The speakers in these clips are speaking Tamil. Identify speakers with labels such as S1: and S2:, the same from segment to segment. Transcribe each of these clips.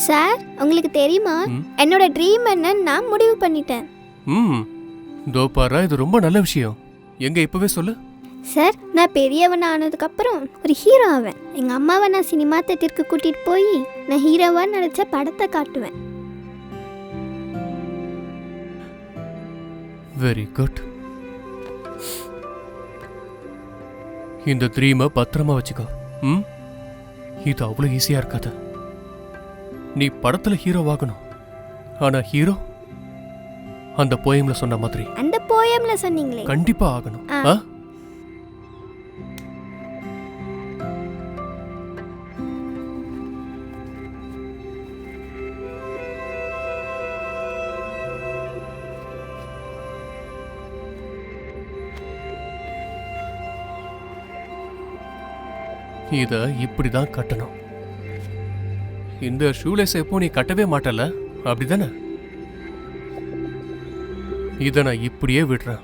S1: சார், உங்களுக்கு தெரியுமா என்னோட ட்ரீம் என்னன்னு நான் முடிவு பண்ணிட்டேன்.
S2: தோபாரா, இது ரொம்ப நல்ல விஷயம். எங்க இப்பவே சொல்லு.
S1: சார், நான் பெரியவன் ஆனதுக்கு அப்புறம் ஒரு ஹீரோ ஆவேன். எங்க அம்மாவை நான் சினிமா தேட்டருக்கு கூட்டிட்டு போய் நான் ஹீரோவா நடிச்ச படத்தை காட்டுவேன்.
S2: Very good. இந்த ட்ரீமை பத்திரமா வச்சுக்கோ. இது அவ்வளவு ஈஸியா இருக்காது. நீ படத்துல ஹீரோவாகணும். ஆனா ஹீரோ அந்த போயம்ல சொன்ன மாதிரி
S1: அந்த போயம்ல சொன்னீங்களே
S2: கண்டிப்பா ஆகணும். இத இப்படிதான் கட்டணும். இந்த ஷூலேஸ் எப்போ நீ கட்டவே மாட்டல, அப்படிதானே? இத நான் இப்படியே விடுறேன்,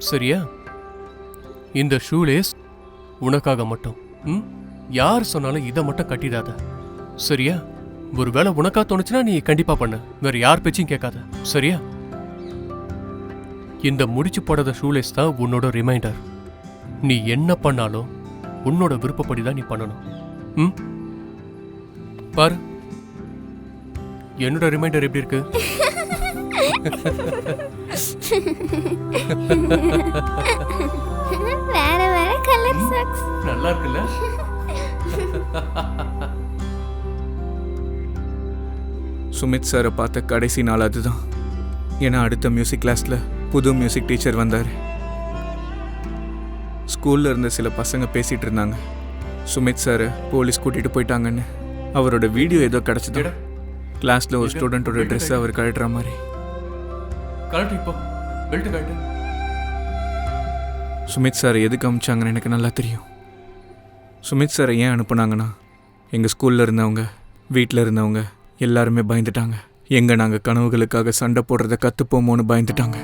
S2: சரியா? இந்த ஷூலேஸ் உனக்காக மட்டும். யார் சொன்னாலும் இதை மட்டும் கட்டிடாத, சரியா? ஒருவேளை உனக்கா தோணுச்சுன்னா நீ கண்டிப்பா பண்ணு, வேற யார் பேச்சும் கேட்காத, சரியா? இந்த முடிச்சு போடாத ஷூலேஸ் தான் உன்னோட ரிமைண்டர். நீ என்ன பண்ணாலும் உன்னோட விருப்பப்படிதான் நீ பண்ணணும். பாரு, என்னோட ரிமைண்டர் எப்படி இருக்கு?
S1: வேற வேற கலர் சாக்ஸ்.
S2: நல்லா இருக்குல்ல?
S3: சுமித் சாரை பார்த்த கடைசி நாள் அதுதான். ஏன்னா அடுத்த மியூசிக் கிளாஸ்ல புது மியூசிக் டீச்சர் வந்தார். ஸ்கூல்ல இருந்த சில பசங்க பேசிட்டு இருந்தாங்க, சுமித் சாரை போலீஸ் கூட்டிட்டு போயிட்டாங்கன்னு. அவரோட வீடியோ ஏதோ கிடைச்சது. கிளாஸ்ல ஒரு ஸ்டூடெண்டோட ட்ரெஸ் அவர் கழட்டுற மாதிரி. சுமித் சாரை எதுக்கு அனுப்பிச்சாங்கன்னு எனக்கு நல்லா தெரியும். சுமித் சாரை ஏன் அனுப்புனாங்கன்னா, எங்கள் ஸ்கூலில் இருந்தவங்க, வீட்டில் இருந்தவங்க எல்லாருமே பயந்துட்டாங்க. எங்கே நாங்கள் கனவுகளுக்காக சண்டை போடுறத கற்றுப்போமோன்னு பயந்துட்டாங்க.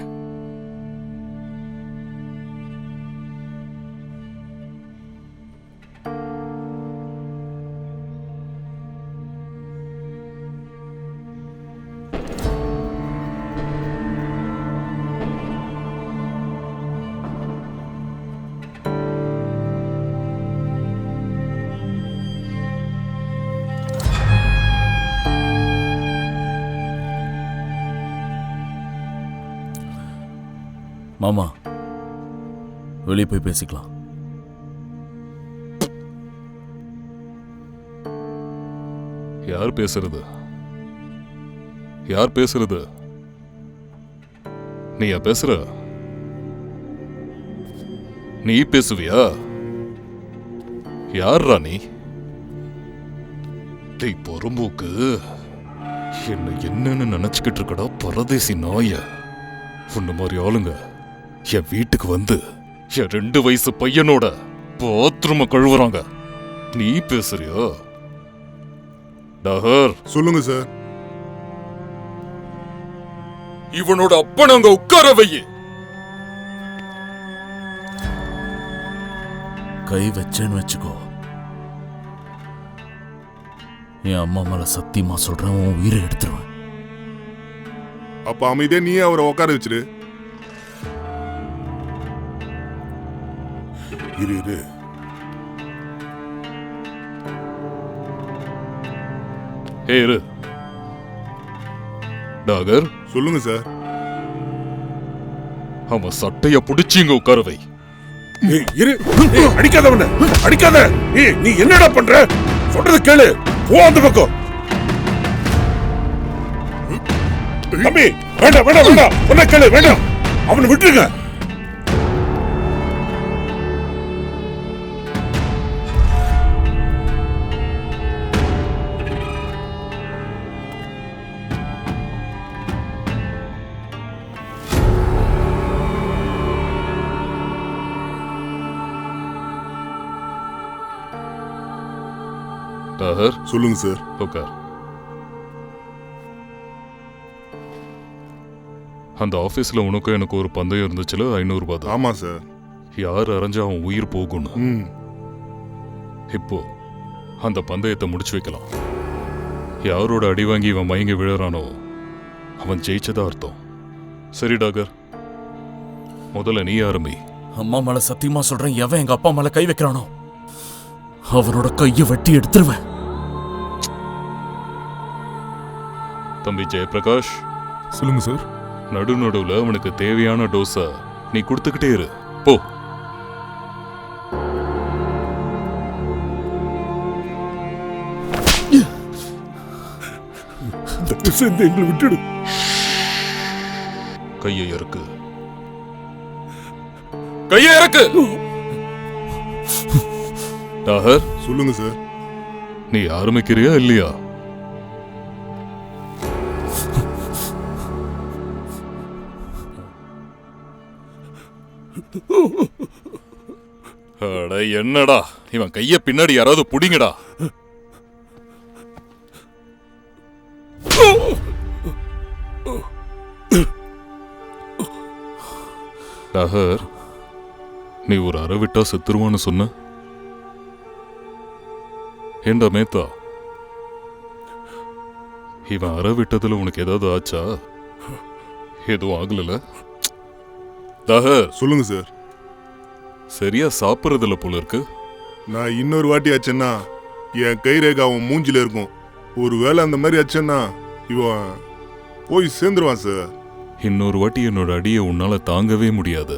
S4: மாமா, வெளியே போய் பேசிக்கலாம்.
S5: யார் பேசுறது? யார் பேசுறது? நீயா பேசுற? நீ பேசுவியா? யார்ரா நீ? டேய் பொறும்போக்கு, என்னன்னு நினைச்சுக்கிட்டு இருக்கடா பரதேசி நாய. உன்ன மாதிரி ஆளுங்க என் வீட்டுக்கு வந்து என் 2 வயசு பையனோட பாத்ரூம கழுவுறாங்க. நீ பேசுறியா? டஹர்,
S6: சொல்லுங்க சார்.
S5: இவனோட அப்பன் அங்க உட்கார வையே.
S4: கை வச்சேன்னு வச்சுக்கோ, என் அம்மா மேல சத்தியமா சொல்றேன், உன் உயிரை எடுத்துருவேன்.
S6: அப்ப அமைதியா நீயே அவரை உட்கார வச்சிரு. இரு.
S5: இரு. டாகர்,
S6: சொல்லுங்க சார்.
S5: அவன் சட்டைய புடிச்சு இங்க உட்கார வை.
S6: இரு. அடிக்காதவன அடிக்காத. நீ என்னடா பண்ற? சொல்றது கேளு. போ அந்த பக்கம். தம்பி, வேண்டாம். உன்ன கேளு, வேண்டாம். அவனை விட்டுருங்க.
S5: டாகர்,
S6: சொல்லுங்க சார்.
S5: உட்கார். அந்த ஆபீஸ்ல உனக்கும் எனக்கு ஒரு பந்தயம் இருந்துச்சுல, 500 ரூபாய் தான்.
S6: ஆமா சார்.
S5: யார் அரைஞ்சா அவன் உயிர் போகணும். இப்போ அந்த பந்தயத்தை முடிச்சு வைக்கலாம். யாரோட அடி வாங்கி இவன் மயங்கி விழுறானோ அவன் ஜெயிச்சதா அர்த்தம். சரி டாகர், முதல்ல நீ ஆரம்பி.
S4: அம்மா மேல சத்தியமா சொல்றேன், எவன் எங்க அப்பா மேல கை வைக்கிறானோ அவனோட கையை வெட்டி எடுத்துருவேன்.
S5: தம்பி ஜெயபிரகாஷ்,
S6: சொல்லுங்க சார்.
S5: நடுநடுவுல அவனுக்கு தேவையான டோஸ நீ கொடுத்துக்கிட்டே இரு. போ.
S6: எங்களை விட்டுடு.
S5: கையை இறக்கு, கையை இறக்கு. டாகர்,
S6: சொல்லுங்க சார்.
S5: நீ ஆரம்பிக்கிறியா இல்லையா? அட என்னடா இவன் கைய பின்னாடி யாராவது புடிங்கடா. டாகர், நீ ஒரு அறை விட்டா செத்துருவான்னு சொன்ன. ஏண்டா மேத்தா, இவன் அறை விட்டதுல உனக்கு ஏதாவது ஆச்சா? எதுவும் ஆகல. டாகர்,
S6: சொல்லுங்க சார்.
S5: சரியா சாப்பிடுறதுல போல இருக்கு.
S6: நான் இன்னொரு வாட்டி ஆச்சேன்னா என் கை ரேகை அவன் மூஞ்சில இருக்கும். ஒருவேளை அந்த மாதிரி ஆச்சேன்னா இவன் போய் சேர்ந்துருவான் சார்.
S5: இன்னொரு வாட்டி என்னோட அடியை உன்னால தாங்கவே முடியாது.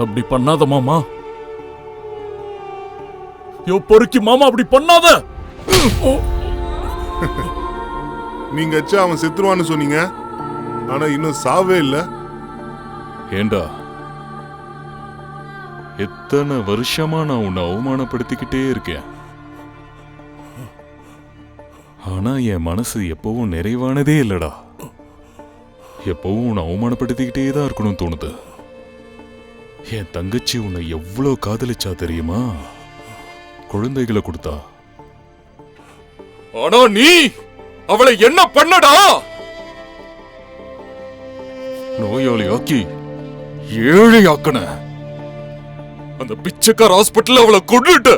S4: அப்படி பண்ணாத மாமா. யோ பொறுக்கி மாமா, அப்படி பண்ணாத.
S6: நீங்க அச்சா அவன் செத்துருவான்னு சொன்னீங்க, ஆனா இன்னும் சாவே இல்ல.
S5: ஏண்டா, எத்தனை வருஷமா நான் உன்னை அவமானப்படுத்திக்கிட்டே இருக்கேன். ஆனா என் மனசு எப்பவும் நிறைவானதே இல்லடா. எப்பவும் உன்னை அவமானப்படுத்திக்கிட்டே தான் இருக்கணும்னு தோணுது. என் தங்கச்சி உன்னை எவ்வளவு காதலிச்சா தெரியுமா? குழந்தைகளை கொடுத்தா. ஆனா நீ அவளை என்ன பண்ணடா? நோயாளியாக்கி ஏழையாக்கன. அந்த பிச்சைக்கார ஹாஸ்பிட்டல் அவளை கொண்டுட்ட.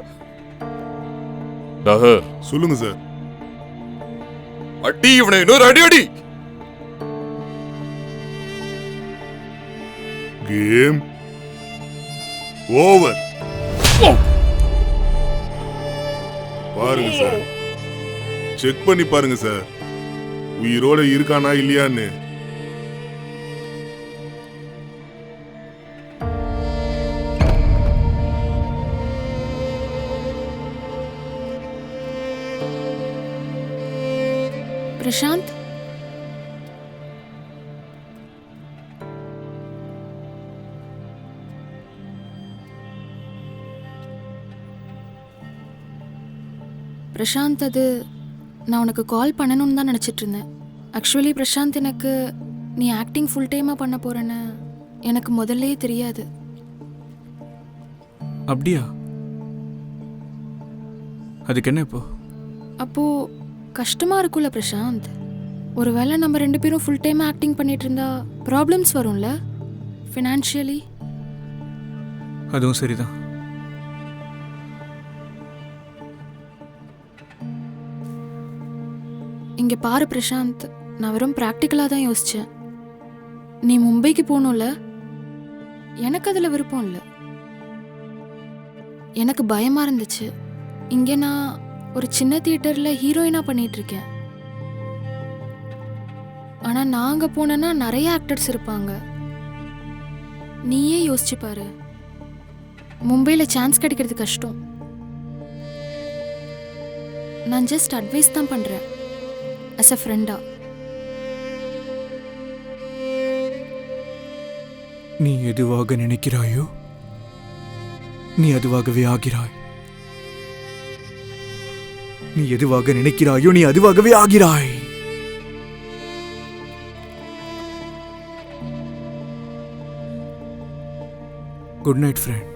S5: டாகர்,
S6: சொல்லுங்க சார்.
S5: அடி இவனை, இன்னொரு அடி அடி.
S6: Game over. பாருங்க சார், செக் பண்ணி பாருங்க சார், உயிரோட இருக்கானா இல்லையான்னு.
S7: பிரசாந்த், பிரசாந்த், அது நான் உனக்கு கால் பண்ணணும்னு தான் நினச்சிட்டு இருந்தேன். ஆக்சுவலி பிரசாந்த், எனக்கு நீ ஆக்டிங் ஃபுல் டைமாக பண்ண போகிறேன்னு எனக்கு முதல்லே தெரியாது.
S3: அப்படியா? அதுக்கு என்ன இப்போ?
S7: அப்போது கஷ்டமாக இருக்கும்ல பிரசாந்த். ஒருவேளை நம்ம 2 பேரும் ஃபுல் டைமாக ஆக்டிங் பண்ணிட்டு இருந்தா ப்ராப்ளம்ஸ் வரும்ல ஃபினான்ஷியலி.
S3: அதுவும் சரிதான்.
S7: இங்கே பாரு பிரசாந்த், நான் வெறும் ப்ராக்டிக்கலாக தான் யோசித்தேன். நீ மும்பைக்கு போகணும்ல, எனக்கு அதில் விருப்பம் இல்லை. எனக்கு பயமாக இருந்துச்சு. இங்கே நான் ஒரு சின்ன தியேட்டரில் ஹீரோயினாக பண்ணிகிட்ருக்கேன். ஆனால் நான் அங்கே போனேன்னா நிறைய ஆக்டர்ஸ் இருப்பாங்க. நீயே யோசிச்சு பாரு, மும்பையில் சான்ஸ் கிடைக்கிறது கஷ்டம். நான் ஜஸ்ட் அட்வைஸ் தான் பண்ணுறேன் as a friend-ஆ.
S3: நீ எதுவாக நினைக்கிறாயோ நீ அதுவாகவே ஆகிறாய். நீ எதுவாக நினைக்கிறாயோ நீ அதுவாகவே ஆகிறாய். Good night friend.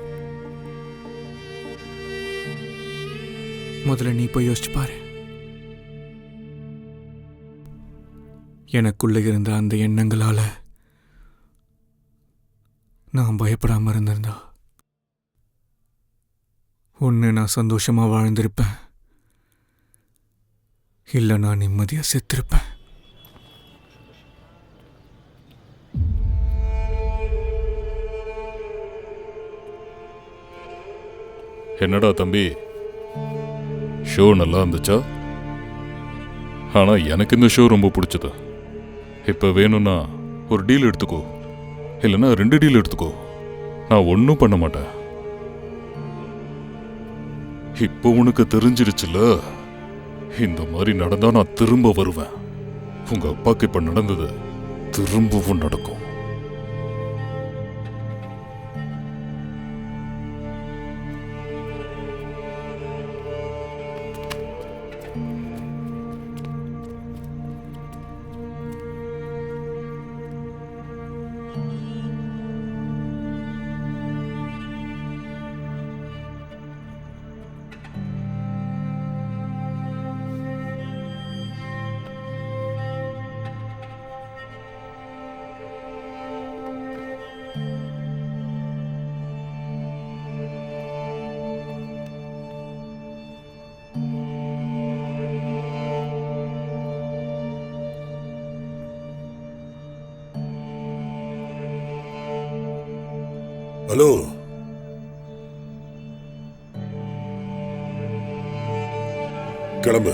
S3: முதல்ல நீ போய் யோசிச்சு பாரு. எனக்குள்ள இருந்த அந்த எண்ணங்களால நான் பயப்படாம இருந்திருந்தா ஒன்று நான் சந்தோஷமாக வாழ்ந்திருப்பேன், இல்லை நான் நிம்மதியாக செத்திருப்பேன்.
S5: என்னடா தம்பி, ஷோ நல்லா இருந்துச்சா? ஆனா எனக்கு இந்த ஷோ ரொம்ப பிடிச்சது. இப்ப வேணும்னா ஒரு டீல் எடுத்துக்கோ, இல்லைன்னா 2 டீல் எடுத்துக்கோ. நான் ஒன்றும் பண்ண மாட்டேன். இப்போ உனக்கு தெரிஞ்சிருச்சுல, இந்த மாதிரி நடந்தா நான் திரும்ப வருவேன். உங்க அப்பாக்கு இப்ப நடந்தது திரும்பவும் நடக்கும்.
S8: ஹலோ, கிளம்பு.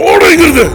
S8: ஓடுங்கிறது.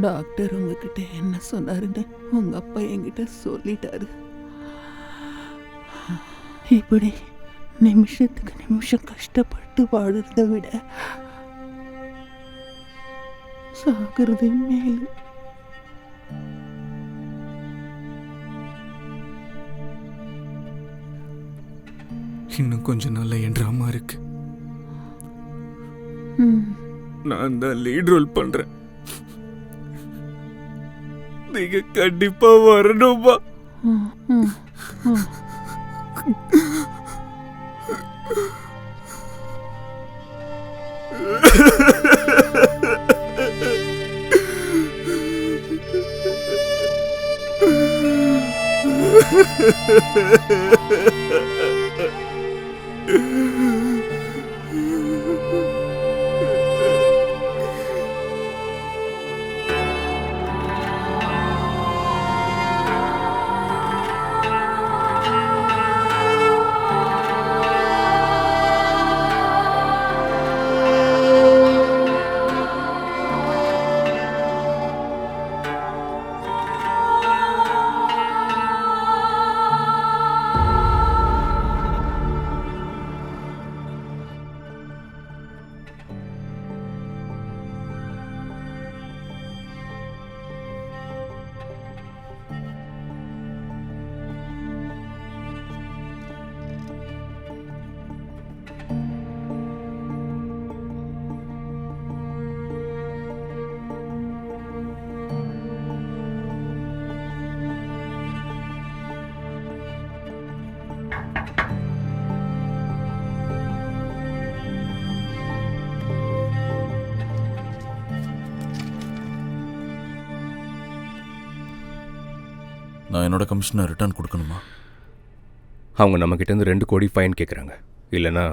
S9: டாக்டர் உங்ககிட்ட என்ன சொன்னாருன்னு உங்க அப்பா என்கிட்ட சொல்லிட்டாரு. இப்படி நிமிஷத்துக்கு நிமிஷம் கஷ்டப்பட்டு வாழறத விட சாகிறதே மேலு.
S3: இன்னும் கொஞ்ச நாள்ல என் ட்ராமா இருக்கு. நான் தான் லீட் ரோல் பண்றேன். நீங்க கண்டிப்பா வரணுமா?
S4: நான் என்னோட கமிஷனை ரிட்டர்ன் கொடுக்கணுமா?
S10: அவங்க நம்மக்கிட்டேருந்து 2 கோடி ஃபைன் கேட்குறாங்க. இல்லைன்னா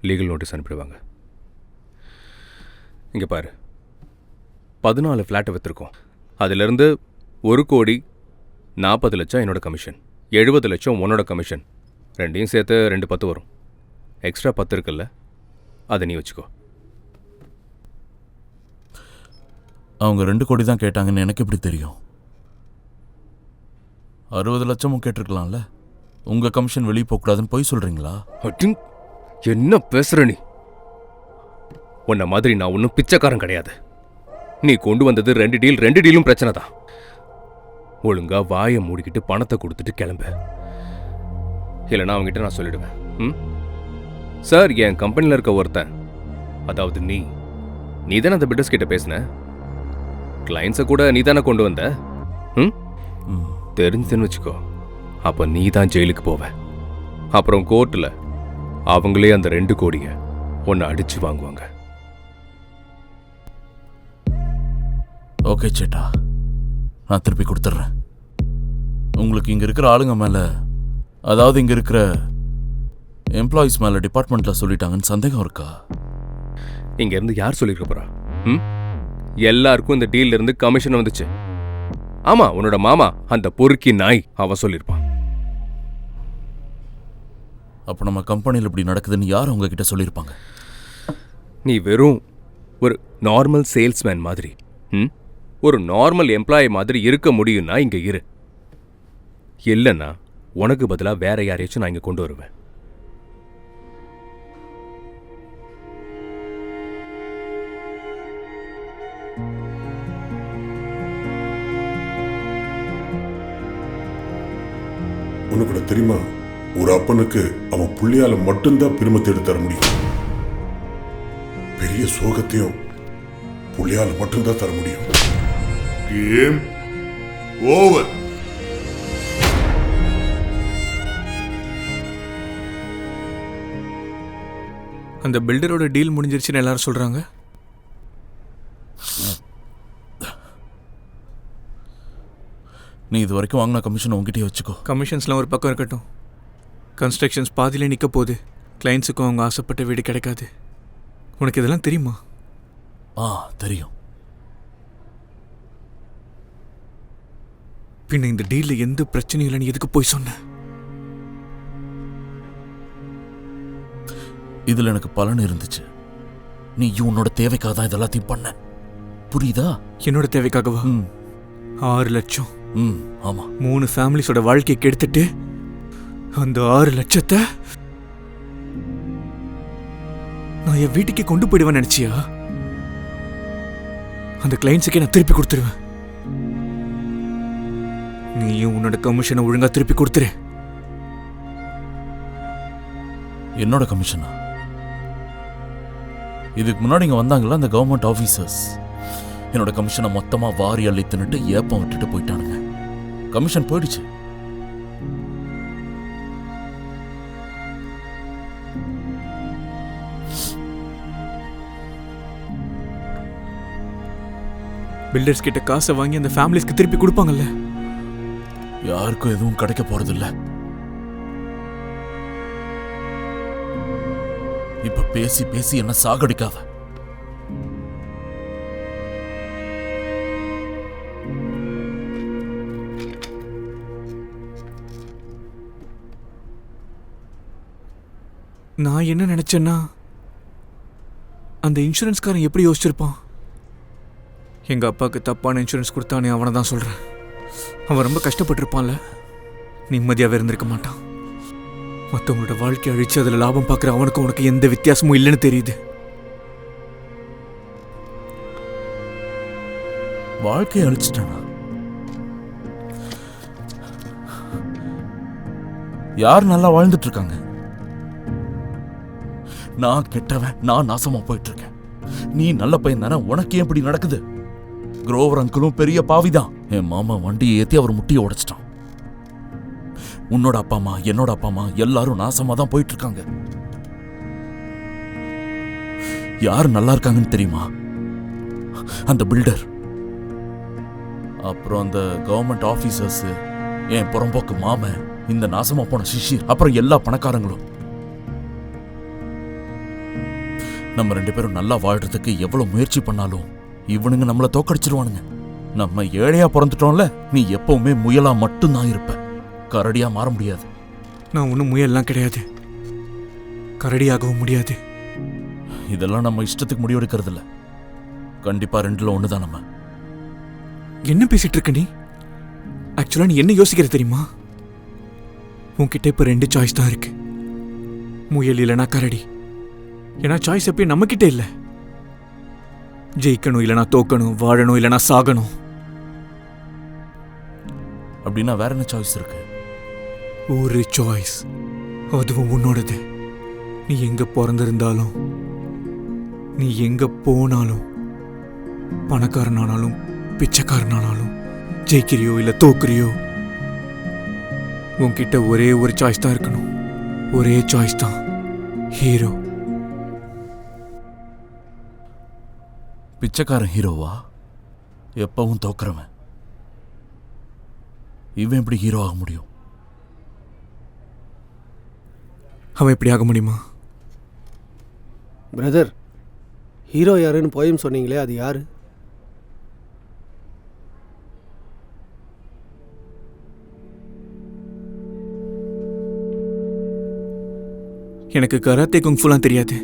S10: லீகல் நோட்டீஸ் அனுப்பிடுவாங்க. இங்கே பாரு, 14 ஃப்ளாட்டை விற்றுருக்கோம். அதிலிருந்து 1,40,00,000 என்னோட கமிஷன், 70,00,000 உன்னோட கமிஷன். ரெண்டையும் சேர்த்து 2,10 வரும். எக்ஸ்ட்ரா 10 இருக்குல்ல, அதை நீ வச்சுக்கோ.
S4: அவங்க 2 கோடி தான் கேட்டாங்கன்னு எனக்கு எப்படி தெரியும்? 60 லட்சமும் கேட்டிருக்கலாம்ல. உங்கள் கமிஷன் வெளியே போகக்கூடாதுன்னு போய் சொல்கிறீங்களா?
S10: என்ன பேசுற நீ? உன்ன மாதிரி நான் ஒன்றும் பிச்சைக்காரன் கிடையாது. நீ கொண்டு வந்தது 2 டீலும் பிரச்சனை தான். ஒழுங்கா வாயை மூடிக்கிட்டு பணத்தை கொடுத்துட்டு கிளம்பு. இல்லைன்னா அவங்ககிட்ட நான் சொல்லிடுவேன். சார், என் கம்பெனியில் இருக்க ஒருத்தன், அதாவது நீ தானே அந்த பில்டர்ஸ் கிட்ட பேசின, கிளைண்ட்ஸை கூட நீ தானே கொண்டு வந்த. தெரிஞ்சுன்னு வச்சுக்கோ, அப்போ நீ தான் ஜெயிலுக்கு போவ. அப்புறம் கோர்ட்டில் அவங்களே அந்த 2 கோடியை உன்னை அடிச்சு வாங்குவாங்க.
S4: ஓகே சேட்டா, நான் திருப்பி கொடுத்துட்றேன். உங்களுக்கு இங்கே இருக்கிற ஆளுங்க மேலே, அதாவது இங்கே இருக்கிற எம்ப்ளாயீஸ் மேலே டிபார்ட்மெண்ட்டில் சொல்லிட்டாங்கன்னு சந்தேகம் இருக்கா?
S10: இங்கேருந்து யார் சொல்லியிருக்க போறா? எல்லாருக்கும் இந்த டீல்ல இருந்து கமிஷன் வந்துச்சு. ஆமா, உன்னோட மாமா அந்த பொறுக்கி நாய் அவன் சொல்லியிருப்பான்.
S4: அப்போ நம்ம கம்பெனியில் இப்படி நடக்குதுன்னு யார் உங்ககிட்ட சொல்லியிருப்பாங்க?
S10: நீ வெறும் ஒரு நார்மல் சேல்ஸ்மேன் மாதிரி, ஒரு நார்மல் எம்ப்ளாயி மாதிரி இருக்க முடியும்னா இங்க இரு. இல்லைன்னா உனக்கு பதிலாக வேற யாரையாச்சும் நான் இங்க கொண்டு வருவேன்.
S8: உனக்கு கூட தெரியுமா, ஒரு அப்பனுக்கு அவன் புள்ளையால மட்டும்தான் பெருமை தேடி தர முடியும். பெரிய சோகத்தையும் புள்ளையால மட்டும்தான் தர முடியும்.
S6: Game over.
S3: அந்த பில்டரோட டீல் முடிஞ்சிருச்சுன்னு எல்லாரும் சொல்கிறாங்க.
S4: நீ இது வரைக்கும் வாங்கின கமிஷன் உங்ககிட்டயே வச்சுக்கோ.
S3: கமிஷன்ஸ்லாம் ஒரு பக்கம் இருக்கட்டும், கன்ஸ்ட்ரக்ஷன்ஸ் பாதியிலே நிற்க போகுது. கிளைண்ட்ஸுக்கும் அவங்க ஆசைப்பட்ட வீடு கிடைக்காது. உனக்கு இதெல்லாம் தெரியுமா?
S4: தெரியும்.
S3: பின்ன இந்த டீலில் எந்த பிரச்சனையும் இல்லைன்னு எதுக்கு போய் சொன்ன?
S4: இதில் எனக்கு பலன் இருந்துச்சு. நீ உன்னோட தேவைக்காக தான் இதெல்லாத்தையும் பண்ண, புரியுதா?
S3: என்னோட தேவைக்காகவா? 6 லட்சம்.
S4: ஆமா.
S3: 3 ஃபேமிலிஸோட வாழ்க்கையை கெடுத்துட்டு அந்த 6 லட்சத்தை நான் என் வீட்டுக்கே கொண்டு போயிடுவேன் நினைச்சியா? அந்த கிளைண்ட்ஸுக்கே நான் திருப்பி கொடுத்துருவேன். நீயும் உன்னோட கமிஷனை ஒழுங்கா திருப்பி கொடுத்துரு.
S4: என்னோட கமிஷனா? இதுக்கு முன்னாடி இங்க வந்தாங்களா அந்த கவர்மெண்ட் ஆபீசர்ஸ், என்னோட கமிஷனை மொத்தமா வாரி அள்ளி தின்னுட்டு ஏப்பம் விட்டுட்டு போயிட்டானுங்க. கமிஷன் போயிடுச்சு.
S3: பில்டர்ஸ் கிட்ட காசை வாங்கி அந்த ஃபேமிலிஸ்க்கு திருப்பி கொடுப்பாங்கல்ல?
S4: யாருக்கும் எதுவும் கிடைக்க போறதில்ல. இப்ப பேசி பேசி என்ன சாகடிக்காத.
S3: நான் என்ன நினைச்சேன்னா, அந்த இன்சூரன்ஸ்காரன் எப்படி யோசிச்சிருப்பான்? எங்க அப்பாவுக்கு தப்பான இன்சூரன்ஸ் கொடுத்தானே அவனை தான் சொல்றேன். அவன் ரொம்ப கஷ்டப்பட்டிருப்பான்ல, நிம்மதியாவே இருந்திருக்க மாட்டான். மற்றவங்களோட வாழ்க்கையை அழிச்சு அதில் லாபம் பார்க்குற அவனுக்கு உனக்கு எந்த வித்தியாசமும் இல்லைன்னு தெரியுது.
S4: வாழ்க்கையை அழிச்சிட்டானா? யார் நல்லா வாழ்ந்துட்டு இருக்காங்க? நான் கெட்டவன், நான் நாசமா போயிட்டு இருக்கேன். நீ நல்ல பையன் தானே, உனக்கு ஏன் இப்படி நடக்குது? குரோவர் அங்கிளும் பெரிய பாவிதான். என் மாமா வண்டியை ஏத்தி அவர் முட்டியை உடைச்சிட்டான். உன்னோட அப்பா அம்மா, என்னோட அப்பா அம்மா எல்லாரும் நாசமா தான் போயிட்டு இருக்காங்க. யார் நல்லா இருக்காங்கன்னு தெரியுமா? அந்த பில்டர், அப்புறம் அந்த கவர்மெண்ட் ஆபீசர்ஸ், என் புறம்போக்கு மாமன், இந்த நாசமா போன சிஷிர், அப்புறம் எல்லா பணக்காரங்களும் நம்ம 2 பேரும் நல்லா வாழ்றதுக்கு எவ்வளவு முயற்சி பண்ணாலும் இவனுங்க நம்மள தோக்கடிச்சிருவானுங்க. நம்ம ஏழையா பிறந்துட்டோம்ல, நீ எப்பவுமே முயலா மட்டும்தான் இருப்ப, கரடியா மாற முடியாது.
S3: நான் ஒன்றும் முயல்லாம் கிடையாது, கரடியாகவும் முடியாது.
S4: இதெல்லாம் நம்ம இஷ்டத்துக்கு முடிவெடுக்கிறது இல்ல. கண்டிப்பா 2ல 1 தான். நம்ம
S3: என்ன பேசிட்டு இருக்க நீ? ஆக்சுவலா நீ என்ன யோசிக்கிற தெரியுமா? உன்கிட்ட இப்ப 2 சாய்ஸ் தான் இருக்கு, முயல் இல்லைனா கரடி. ஏன்னா சாய்ஸ் எப்பயும் நம்ம கிட்ட இல்ல. ஜெயிக்கணும் இல்லைனா தோக்கணும், வாழணும் இல்லைனா சாகணும்.
S4: அப்படின்னா வேற என்ன சாய்ஸ் இருக்கு?
S3: ஒரு சாய்ஸ், அதுவும் உன்னோடது. நீ எங்க பிறந்திருந்தாலும், நீ எங்க போனாலும், பணக்காரனானாலும் பிச்சைக்காரனானாலும், ஜெயிக்கிறியோ இல்ல தோக்குறியோ, உன்கிட்ட ஒரே ஒரு சாய்ஸ் தான் இருக்கணும். ஒரே சாய்ஸ் தான், ஹீரோ.
S4: பிச்சைக்காரன் ஹீரோவா? எப்பவும் தோக்குறவன். இவன் எப்படி ஹீரோ ஆக முடியும்?
S3: அவன் எப்படி ஆக முடியுமா?
S11: பிரதர், ஹீரோ யாருன்னு போயும் சொன்னீங்களே, அது யாரு?
S3: எனக்கு கராத்தே குங்ஃபுலாம் தெரியாது,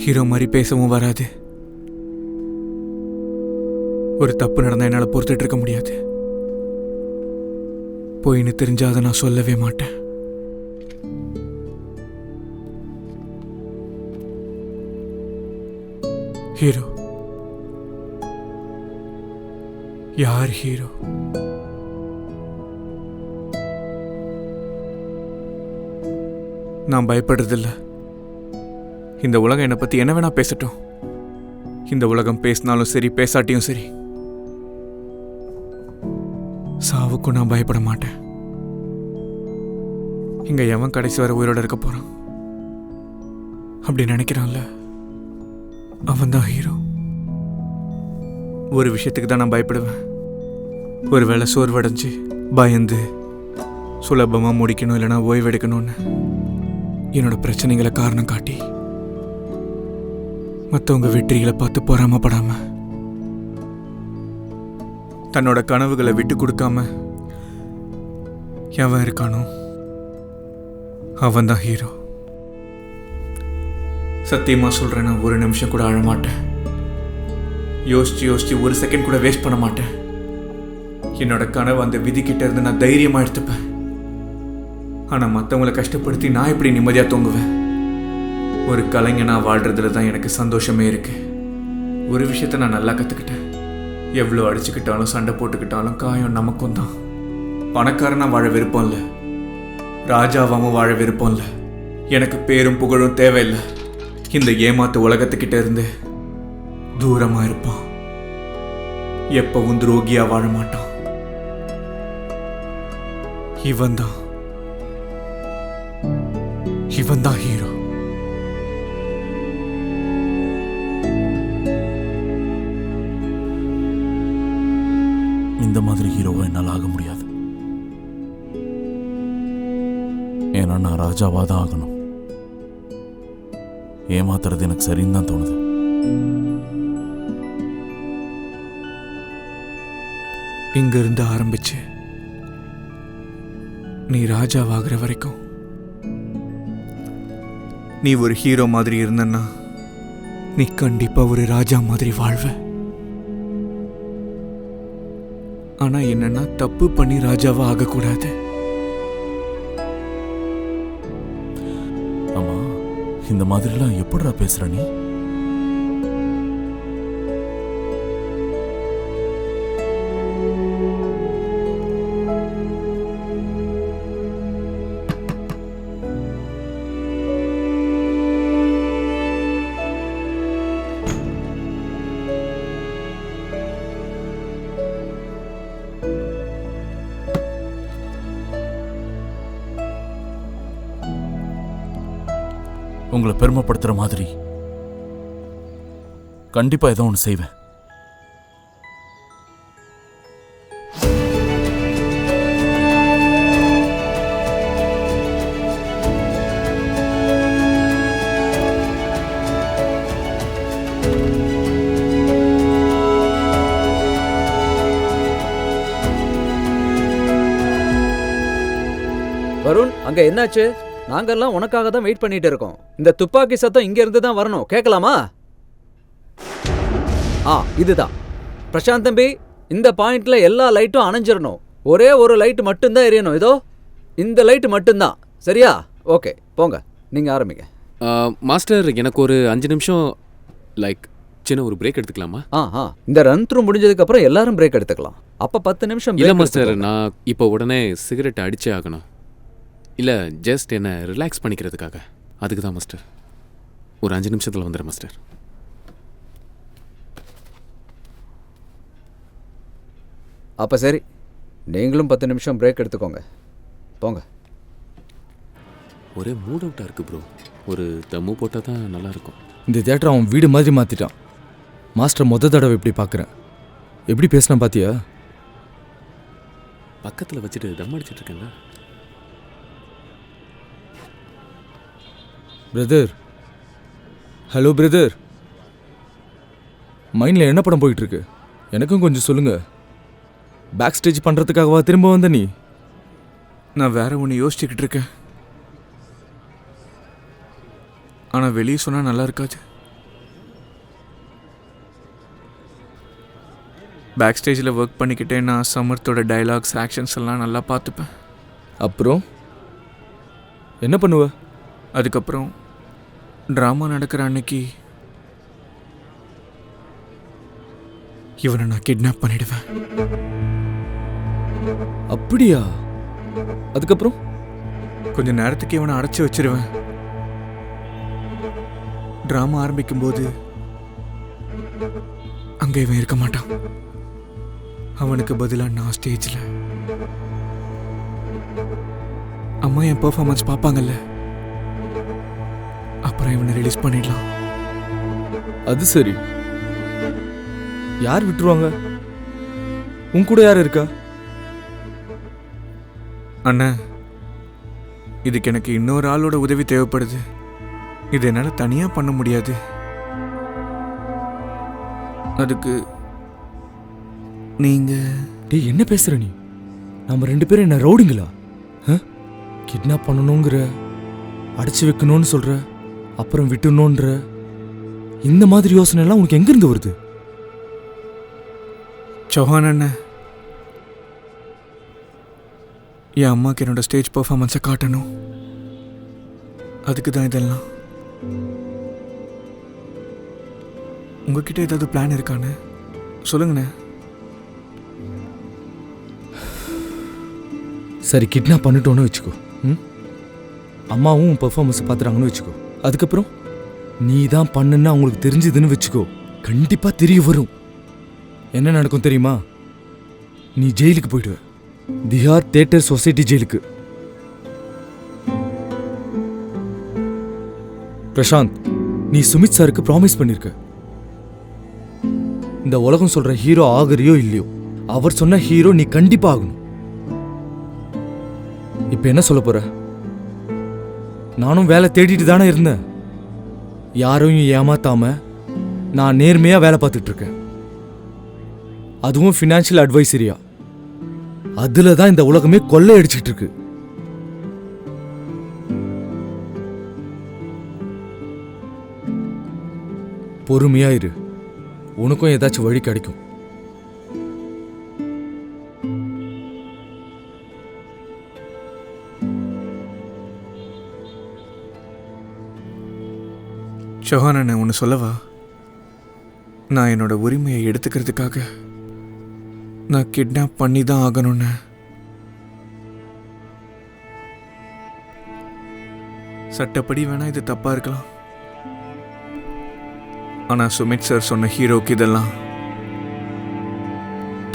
S3: ஹீரோ மாதிரி பேசவும் வராது. ஒரு தப்பு நடந்தா என்னால பொறுத்துட்டு இருக்க முடியாது. போயின்னு தெரிஞ்சா அதை நான் சொல்லவே மாட்டேன். ஹீரோ யார்? ஹீரோ நான் பயப்படுறதில்ல. இந்த உலகம் என்னை பத்தி என்ன வேணா பேசட்டும். இந்த உலகம் பேசினாலும் சரி, பேசாட்டியும் சரி, சாவுக்கும் நான் பயப்பட மாட்டேன். இங்க எவன் கடைசி வரை உயிரோட இருக்க போறான் அப்படி நினைக்கிறான்ல, அவன்தான் ஹீரோ. ஒரு விஷயத்துக்கு தான் நான் பயப்படுவேன். ஒருவேளை சோர்வடைஞ்சு பயந்து சுலபமா முடிக்கணும் இல்லைனா ஓய்வெடுக்கணும்னு என்னோட பிரச்சனைகளை காரணம் காட்டி மற்றவங்க வெற்றிகளை பார்த்து பொறாமப்படாம, தன்னோட கனவுகளை விட்டு கொடுக்காம எவன் இருக்கானோ அவன் தான் ஹீரோ. சத்தியமா சொல்றேன், நான் ஒரு நிமிஷம் கூட அழமாட்டேன். யோசிச்சு ஒரு செகண்ட் கூட வேஸ்ட் பண்ண மாட்டேன். என்னோட கனவு அந்த விதி கிட்ட இருந்து நான் தைரியமா எடுத்துப்பேன். ஆனா மற்றவங்களை கஷ்டப்படுத்தி நான் எப்படி நிம்மதியா தூங்குவேன்? ஒரு கலைஞனா வாழ்றதுல தான் எனக்கு சந்தோஷமே இருக்கு. ஒரு விஷயத்த நான் நல்லா கத்துக்கிட்டேன். எவ்வளோ அடிச்சுக்கிட்டாலும் சண்டை போட்டுக்கிட்டாலும் காயம் நமக்கும் தான். பணக்காரனா வாழ விருப்பம் இல்லை, ராஜாவாகவும் வாழ விருப்பம் இல்லை. எனக்கு பேரும் புகழும் தேவையில்லை. இந்த ஏமாத்து உலகத்துக்கிட்ட இருந்து தூரமா இருப்பான். எப்பவும் துரோகியா வாழ மாட்டான். இவன்தான் ஹீரோ.
S4: இந்த மாதிரி ஹீரோவா என்னால் ஆக முடியாது. ஏன்னா நான் ராஜாவா தான் ஆகணும். ஏமாத்துறது எனக்கு சரின்னு தான் தோணுது.
S3: இங்க இருந்து ஆரம்பிச்சு நீ ராஜாவாகிற வரைக்கும் நீ ஒரு ஹீரோ மாதிரி இருந்தன்னா நீ கண்டிப்பா ஒரு ராஜா மாதிரி வாழ்வ. ஆனா என்னன்னா, தப்பு பண்ணி ராஜாவா ஆகக்கூடாது.
S4: ஆமா, இந்த மாதிரிலாம் எப்படிடா பேசுற நீ? உங்களை பெருமைப்படுத்துற மாதிரி கண்டிப்பா ஏதோ ஒன்று செய்வேன்.
S12: வருண், அங்க என்னாச்சு? நாங்கெல்லாம் உனக்காக தான் வெயிட் பண்ணிட்டு இருக்கோம். இந்த துப்பாக்கி சத்தம் இங்க இருந்து தான் வரணும். கேட்கலாமா? இதுதான். பிரசாந்த் தம்பி, இந்த பாயிண்ட்ல எல்லா லைட்டும் அணைஞ்சிடணும். ஒரே ஒரு லைட் மட்டும்தான் எரியணும். இதோ இந்த லைட் மட்டும்தான். சரியா? ஓகே, போங்க, நீங்க ஆரம்பிங்க.
S13: மாஸ்டர், எனக்கு ஒரு 5 நிமிஷம் லைக் சின்ன ஒரு பிரேக் எடுத்துக்கலாமா?
S12: இந்த ரன் த்ரூ முடிஞ்சதுக்கு அப்புறம் எல்லாரும் பிரேக் எடுத்துக்கலாம். அப்ப 10 நிமிஷம்
S13: இல்ல மாஸ்டர், நான் இப்போ உடனே சிகரெட் அடிச்சே ஆகணும். இல்ல ஜஸ்ட் என்ன ரிலாக்ஸ் பண்ணிக்கிறதுக்காக. அதுக்கு தான் மாஸ்டர். ஒரு 5 நிமிஷத்துல வந்துடுறேன் மாஸ்டர்.
S12: அப்ப சரி, நீங்களும் 10 நிமிஷம் பிரேக் எடுத்துக்கோங்க. போங்க.
S13: ஒரே மூட் அவுட்டா இருக்கு ப்ரோ. ஒரு தம்மு போட்டால் தான் நல்லா இருக்கும்.
S14: இந்த தியேட்டர் அவன் வீடு மாதிரி மாற்றிட்டான். மாஸ்டர் மொத்த தடவை எப்படி பார்க்குறேன். எப்படி பேசினா பார்த்தியா?
S13: பக்கத்தில் வச்சுட்டு தம் அடிச்சிட்டு இருக்கேன்ல.
S14: பிரதர், ஹலோ பிரதர், மைண்டில் என்ன படம் போயிட்டுருக்கு? எனக்கும் கொஞ்சம் சொல்லுங்க. பேக் ஸ்டேஜ் பண்ணுறதுக்காகவா திரும்ப வந்த நீ?
S3: நான் வேற ஒன்று யோசிச்சுக்கிட்டு இருக்கேன். ஆனால் வெளியே சொன்னால் நல்லா இருக்காது. பேக் ஸ்டேஜில் ஒர்க் பண்ணிக்கிட்டே நான் சமர்த்தோட டைலாக்ஸ், ஆக்ஷன்ஸ் எல்லாம் நல்லா பார்த்துப்பேன்.
S14: அப்புறம் என்ன பண்ணுவ?
S3: அதுக்கப்புறம் ட்ராமா நடக்கிற அன்னைக்கு இவனை நான் கிட்னாப் பண்ணிடுவேன்.
S14: அப்படியா? அதுக்கப்புறம்
S3: கொஞ்ச நேரத்துக்கு இவனை அடைச்சி வச்சிருவேன். ட்ராமா ஆரம்பிக்கும் போது அங்க இவன் இருக்க மாட்டான். அவனுக்கு பதிலாக நான் ஸ்டேஜில். அம்மா என் பெர்ஃபார்மன்ஸ் பார்ப்பாங்கல்ல, அப்புறம் இவனை ரிலீஸ் பண்ணிடலாம்.
S14: அது சரி. யார் விட்டுருவாங்க? உன் கூட யார் இருக்கா?
S3: அண்ணா, இதுக்கு எனக்கு இன்னொரு ஆளோட உதவி தேவைப்படுது. இது என்னால் தனியாக பண்ண முடியாது. அதுக்கு நீங்க
S14: என்ன பேசுற நீ? நம்ம 2 பேரும் என்ன ரவுடிங்களா? கிட்னாப் பண்ணணுங்கிற, அடைச்சி வைக்கணும்னு சொல்ற, அப்புறம் விட்டுணுன்ற இந்த மாதிரி யோசனை எல்லாம் உனக்கு எங்கிருந்து வருது?
S3: சௌஹான் அண்ணன், என் அம்மாக்கு என்னோட ஸ்டேஜ் பர்ஃபார்மன்ஸை காட்டணும். அதுக்கு தான் இதெல்லாம். உங்ககிட்ட ஏதாவது பிளான் இருக்கான்னு சொல்லுங்கண்ணே.
S14: சரி, கிட்னாப் பண்ணிட்டோன்னு வச்சுக்கோ. அம்மாவும் பெர்ஃபார்மன்ஸை பார்த்துறாங்கன்னு வச்சுக்கோ. அதுக்கப்புறம் நீ தான் பண்ணுன்னு அவங்களுக்கு தெரிஞ்சதுன்னு வச்சுக்கோ. கண்டிப்பாக தெரிய வரும். என்ன நடக்கும் தெரியுமா? நீ ஜெயிலுக்கு போயிடுவ. திஹார் தியேட்டர் சொசைட்டி ஜெயிலுக்கு. பிரசாந்த், நீ சுமித் சாருக்கு ப்ராமிஸ் பண்ணிருக்க. இந்த உலகம் சொல்ற ஹீரோ ஆகுறியோ இல்லையோ, அவர் சொன்ன ஹீரோ நீ கண்டிப்பா ஆகணும். இப்ப என்ன சொல்ல போற? நானும் வேலை தேடிட்டு தானே இருந்தேன். யாரையும் ஏமாத்தாம நான் நேர்மையா வேலை பார்த்துட்டு இருக்கேன். அதுவும் ஃபினான்ஷியல் அட்வைசரியா. அதுல தான் இந்த உலகமே கொள்ளை அடிச்சுட்டு இருக்கு. பொறுமையா இரு, உனக்கும் ஏதாச்சும் வழி கிடைக்கும்.
S3: சௌஹான் அண்ணன், ஒன்று சொல்லவா? நான் என்னோட உரிமையை எடுத்துக்கிறதுக்காக நான் கிட்னாப் பண்ணி தான் ஆகணும்னு. சட்டப்படி வேணா இது தப்பா இருக்கலாம். ஆனா சுமித் சார் சொன்ன ஹீரோக்கு இதெல்லாம்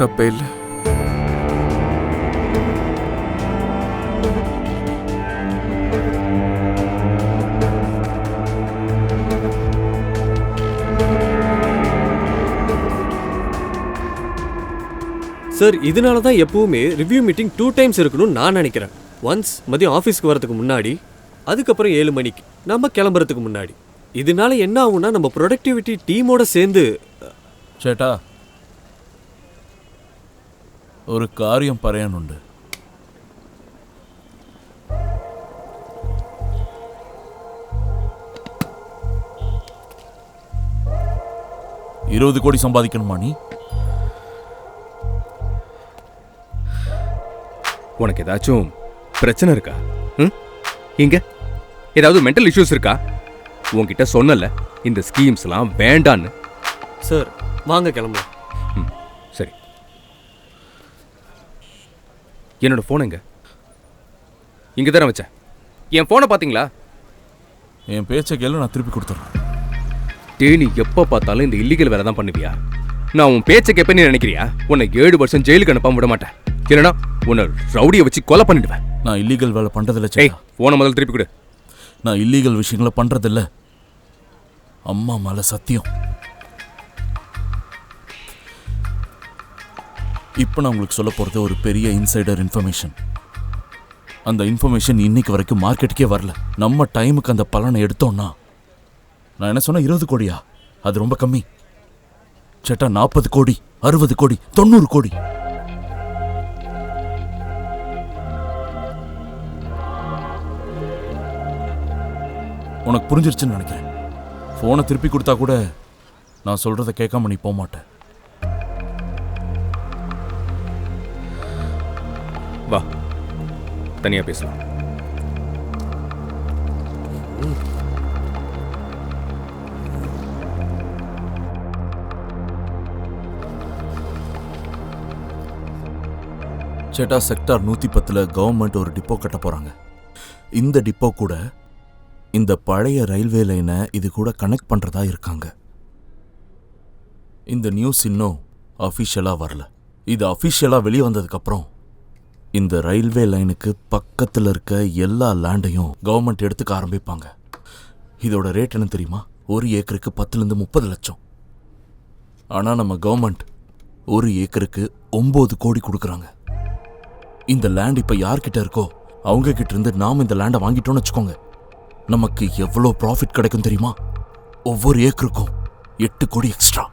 S3: தப்பே இல்லை.
S15: சார், இதனால தான் எப்பவுமே ரிவ்யூ மீட்டிங் 2 டைம்ஸ் இருக்கணும்னு நான் நினைக்கிறேன். ஒன்ஸ் மதியம் ஆஃபீஸ்க்கு வரதுக்கு முன்னாடி, அதுக்கப்புறம் 7 மணிக்கு நம்ம கிளம்புறதுக்கு முன்னாடி. இதனால என்ன ஆகும்னா, நம்ம ப்ரொடக்டிவிட்டி டீமோட சேர்ந்து.
S4: சேட்டா, ஒரு காரியம் പറയാനുണ്ട്. 20 கோடி சம்பாதிக்கணுமா நீ?
S10: உனக்கு ஏதாச்சும் பிரச்சனை இருக்கா? இங்க ஏதாவது மென்டல் இஷ்யூஸ் இருக்கா? உன்கிட்ட சொன்னல இந்த ஸ்கீம்ஸ்லாம் வேண்டான்னு.
S15: சார் வாங்க கிளம்பலாம்.
S10: சரி. என்னோட ஃபோன் எங்க? இங்க தானே வச்சேன். என் ஃபோனை பாத்தீங்களா?
S4: என் பேச்சை கேளு, நான் திருப்பி கொடுத்துறேன்.
S10: நீ எப்ப பார்த்தாலும் இந்த இல்லீகல் வேலை தான் பண்ணுவியா? நான் உன் பேச்சை கேப்பேன்னு நினைக்கிறியா? உன்னை 7 வருஷம் ஜெயிலுக்கு அனுப்பாம விட மாட்டேன். இல்லைனா உன்னை ரவுடியை வச்சு கொலை பண்ணிடுவேன்.
S4: நான் இல்லீகல் வேலை பண்றதில்ல.
S10: போனை முதல்ல திருப்பி கொடு.
S4: நான் இல்லீகல் விஷயங்களை பண்றதில்ல. அம்மா மேல சத்தியம். இப்போ நான் உங்களுக்கு சொல்ல போறது ஒரு பெரிய இன்சைடர் இன்ஃபர்மேஷன். அந்த இன்ஃபர்மேஷன் இன்னைக்கு வரைக்கும் மார்க்கெட்டுக்கே வரல. நம்ம டைமுக்கு அந்த பலனை எடுத்தோம்னா, நான் என்ன சொன்ன 20 கோடியா? அது ரொம்ப கம்மி சேட்டா. 40 கோடி, 60 கோடி, 90 கோடி. உனக்கு புரிஞ்சிருச்சுன்னு நினைக்கிறேன். போனை திருப்பி கொடுத்தா கூட நான் சொல்றதை கேட்காம நீ போக மாட்டேன்.
S10: வா, தனியா பேசலாம்.
S4: சேட்டா, செக்டார் 110ல கவர்மெண்ட் ஒரு டிப்போ கட்ட போறாங்க. இந்த டிப்போ கூட இந்த பழைய ரயில்வே லைனை இது கூட கனெக்ட் பண்றதா இருக்காங்க. இந்த நியூஸ் இன்னும் அஃபிஷியலா வரல. இது அஃபிஷியலா வெளியே வந்ததுக்கு அப்புறம் இந்த ரயில்வே லைனுக்கு பக்கத்தில் இருக்க எல்லா லேண்டையும் கவர்மெண்ட் எடுத்துக்க ஆரம்பிப்பாங்க. இதோட ரேட் என்ன தெரியுமா? 1 ஏக்கருக்கு 10லேருந்து 30 லட்சம். ஆனால் நம்ம கவர்மெண்ட் 1 ஏக்கருக்கு 9 கோடி கொடுக்குறாங்க. இந்த லேண்ட் இப்போ யார்கிட்ட இருக்கோ அவங்க கிட்ட இருந்து நாம் இந்த லேண்டை வாங்கிட்டோம்னு வச்சுக்கோங்க, நமக்கு எவ்வளோ ப்ராஃபிட் கிடைக்கும் தெரியுமா? ஒவ்வொரு ஏக்கருக்கும் 8 கோடி எக்ஸ்ட்ரா.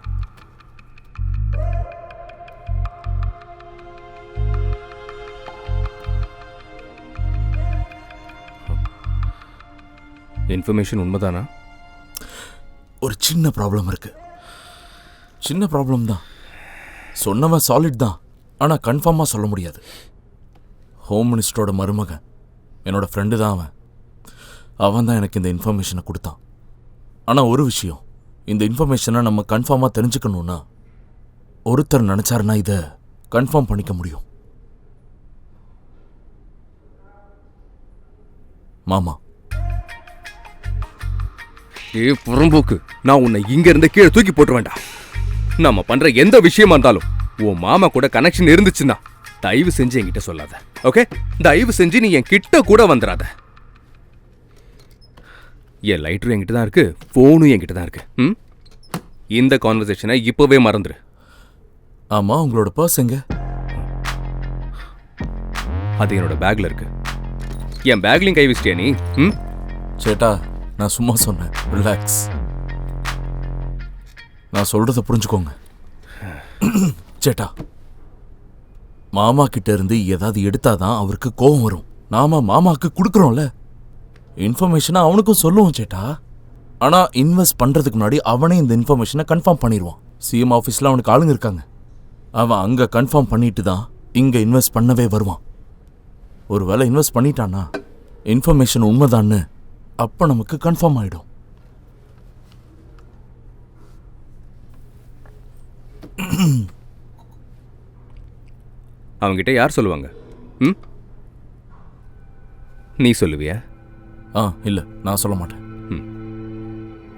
S10: இன்ஃபர்மேஷன் உண்மைதானா?
S4: ஒரு சின்ன ப்ராப்ளம் இருக்கு. சின்ன ப்ராப்ளம் தான். சொன்னவன் சாலிட் தான், ஆனால் கன்ஃபார்மாக சொல்ல முடியாது. ஹோம் மினிஸ்டரோட மருமகன், என்னோட ஃப்ரெண்டு தான் அவன். அவன் தான் எனக்கு இந்த இன்ஃபர்மேஷனை கொடுத்தான். ஆனால் ஒரு விஷயம், இந்த இன்ஃபர்மேஷனை நம்ம கன்ஃபார்மாக தெரிஞ்சுக்கணுன்னா ஒருத்தர் நினச்சாருன்னா இதை கன்ஃபார்ம் பண்ணிக்க முடியும். மாமா.
S10: புறம்போக்கு, நான் உன்னை இங்க இருந்து கீழே தூக்கி போட்டு வேண்டாம். நாம பண்ற எந்த விஷயமா இருந்தாலும் உன் மாமா கூட கனெக்ஷன் இருந்துச்சுன்னா தயவு செஞ்சு என்கிட்ட சொல்லாத. ஓகே? தயவு செஞ்சு நீ என் கிட்ட கூட வந்துடாத. என் லைட்டரும் என்கிட்ட தான் இருக்கு, போனும் என்கிட்ட தான் இருக்கு. இந்த கான்வர்சேஷனை இப்பவே மறந்துரு.
S4: ஆமா, உங்களோட பர்ஸ் எங்க?
S10: அது என்னோட பேக்ல இருக்கு. என் பேக்லையும் கை வச்சிட்டியா நீ?
S4: சேட்டா, நான் சும்மா சொன்னேன். ரிலாக்ஸ். நான் சொல்றத புரிஞ்சுக்கோங்க. சேட்டா, மாமா கிட்ட இருந்து ஏதாவது எடுத்தாதான் அவருக்கு கோபம் வரும். நாம மாமாக்கு கொடுக்குறோம்ல, இன்ஃபர்மேஷனை அவனுக்கும் சொல்லுவோம் சேட்டா. ஆனா இன்வெஸ்ட் பண்றதுக்கு முன்னாடி அவனே இந்த இன்ஃபர்மேஷனை கன்ஃபார்ம் பண்ணிடுவான். சிஎம் ஆஃபீஸில் அவனுக்கு ஆளுங்க இருக்காங்க. அவன் அங்க கன்ஃபார்ம் பண்ணிட்டு தான் இங்க இன்வெஸ்ட் பண்ணவே வருவான். ஒருவேளை இன்வெஸ்ட் பண்ணிட்டான்னா இன்ஃபர்மேஷன் உண்மைதான்னு அப்ப நமக்கு கன்ஃபார்ம் ஆயிடும்.
S10: அவங்கிட்ட யார் சொல்லுவாங்க? நீ சொல்லுவியா?
S4: இல்ல, நான் சொல்ல மாட்டேன்.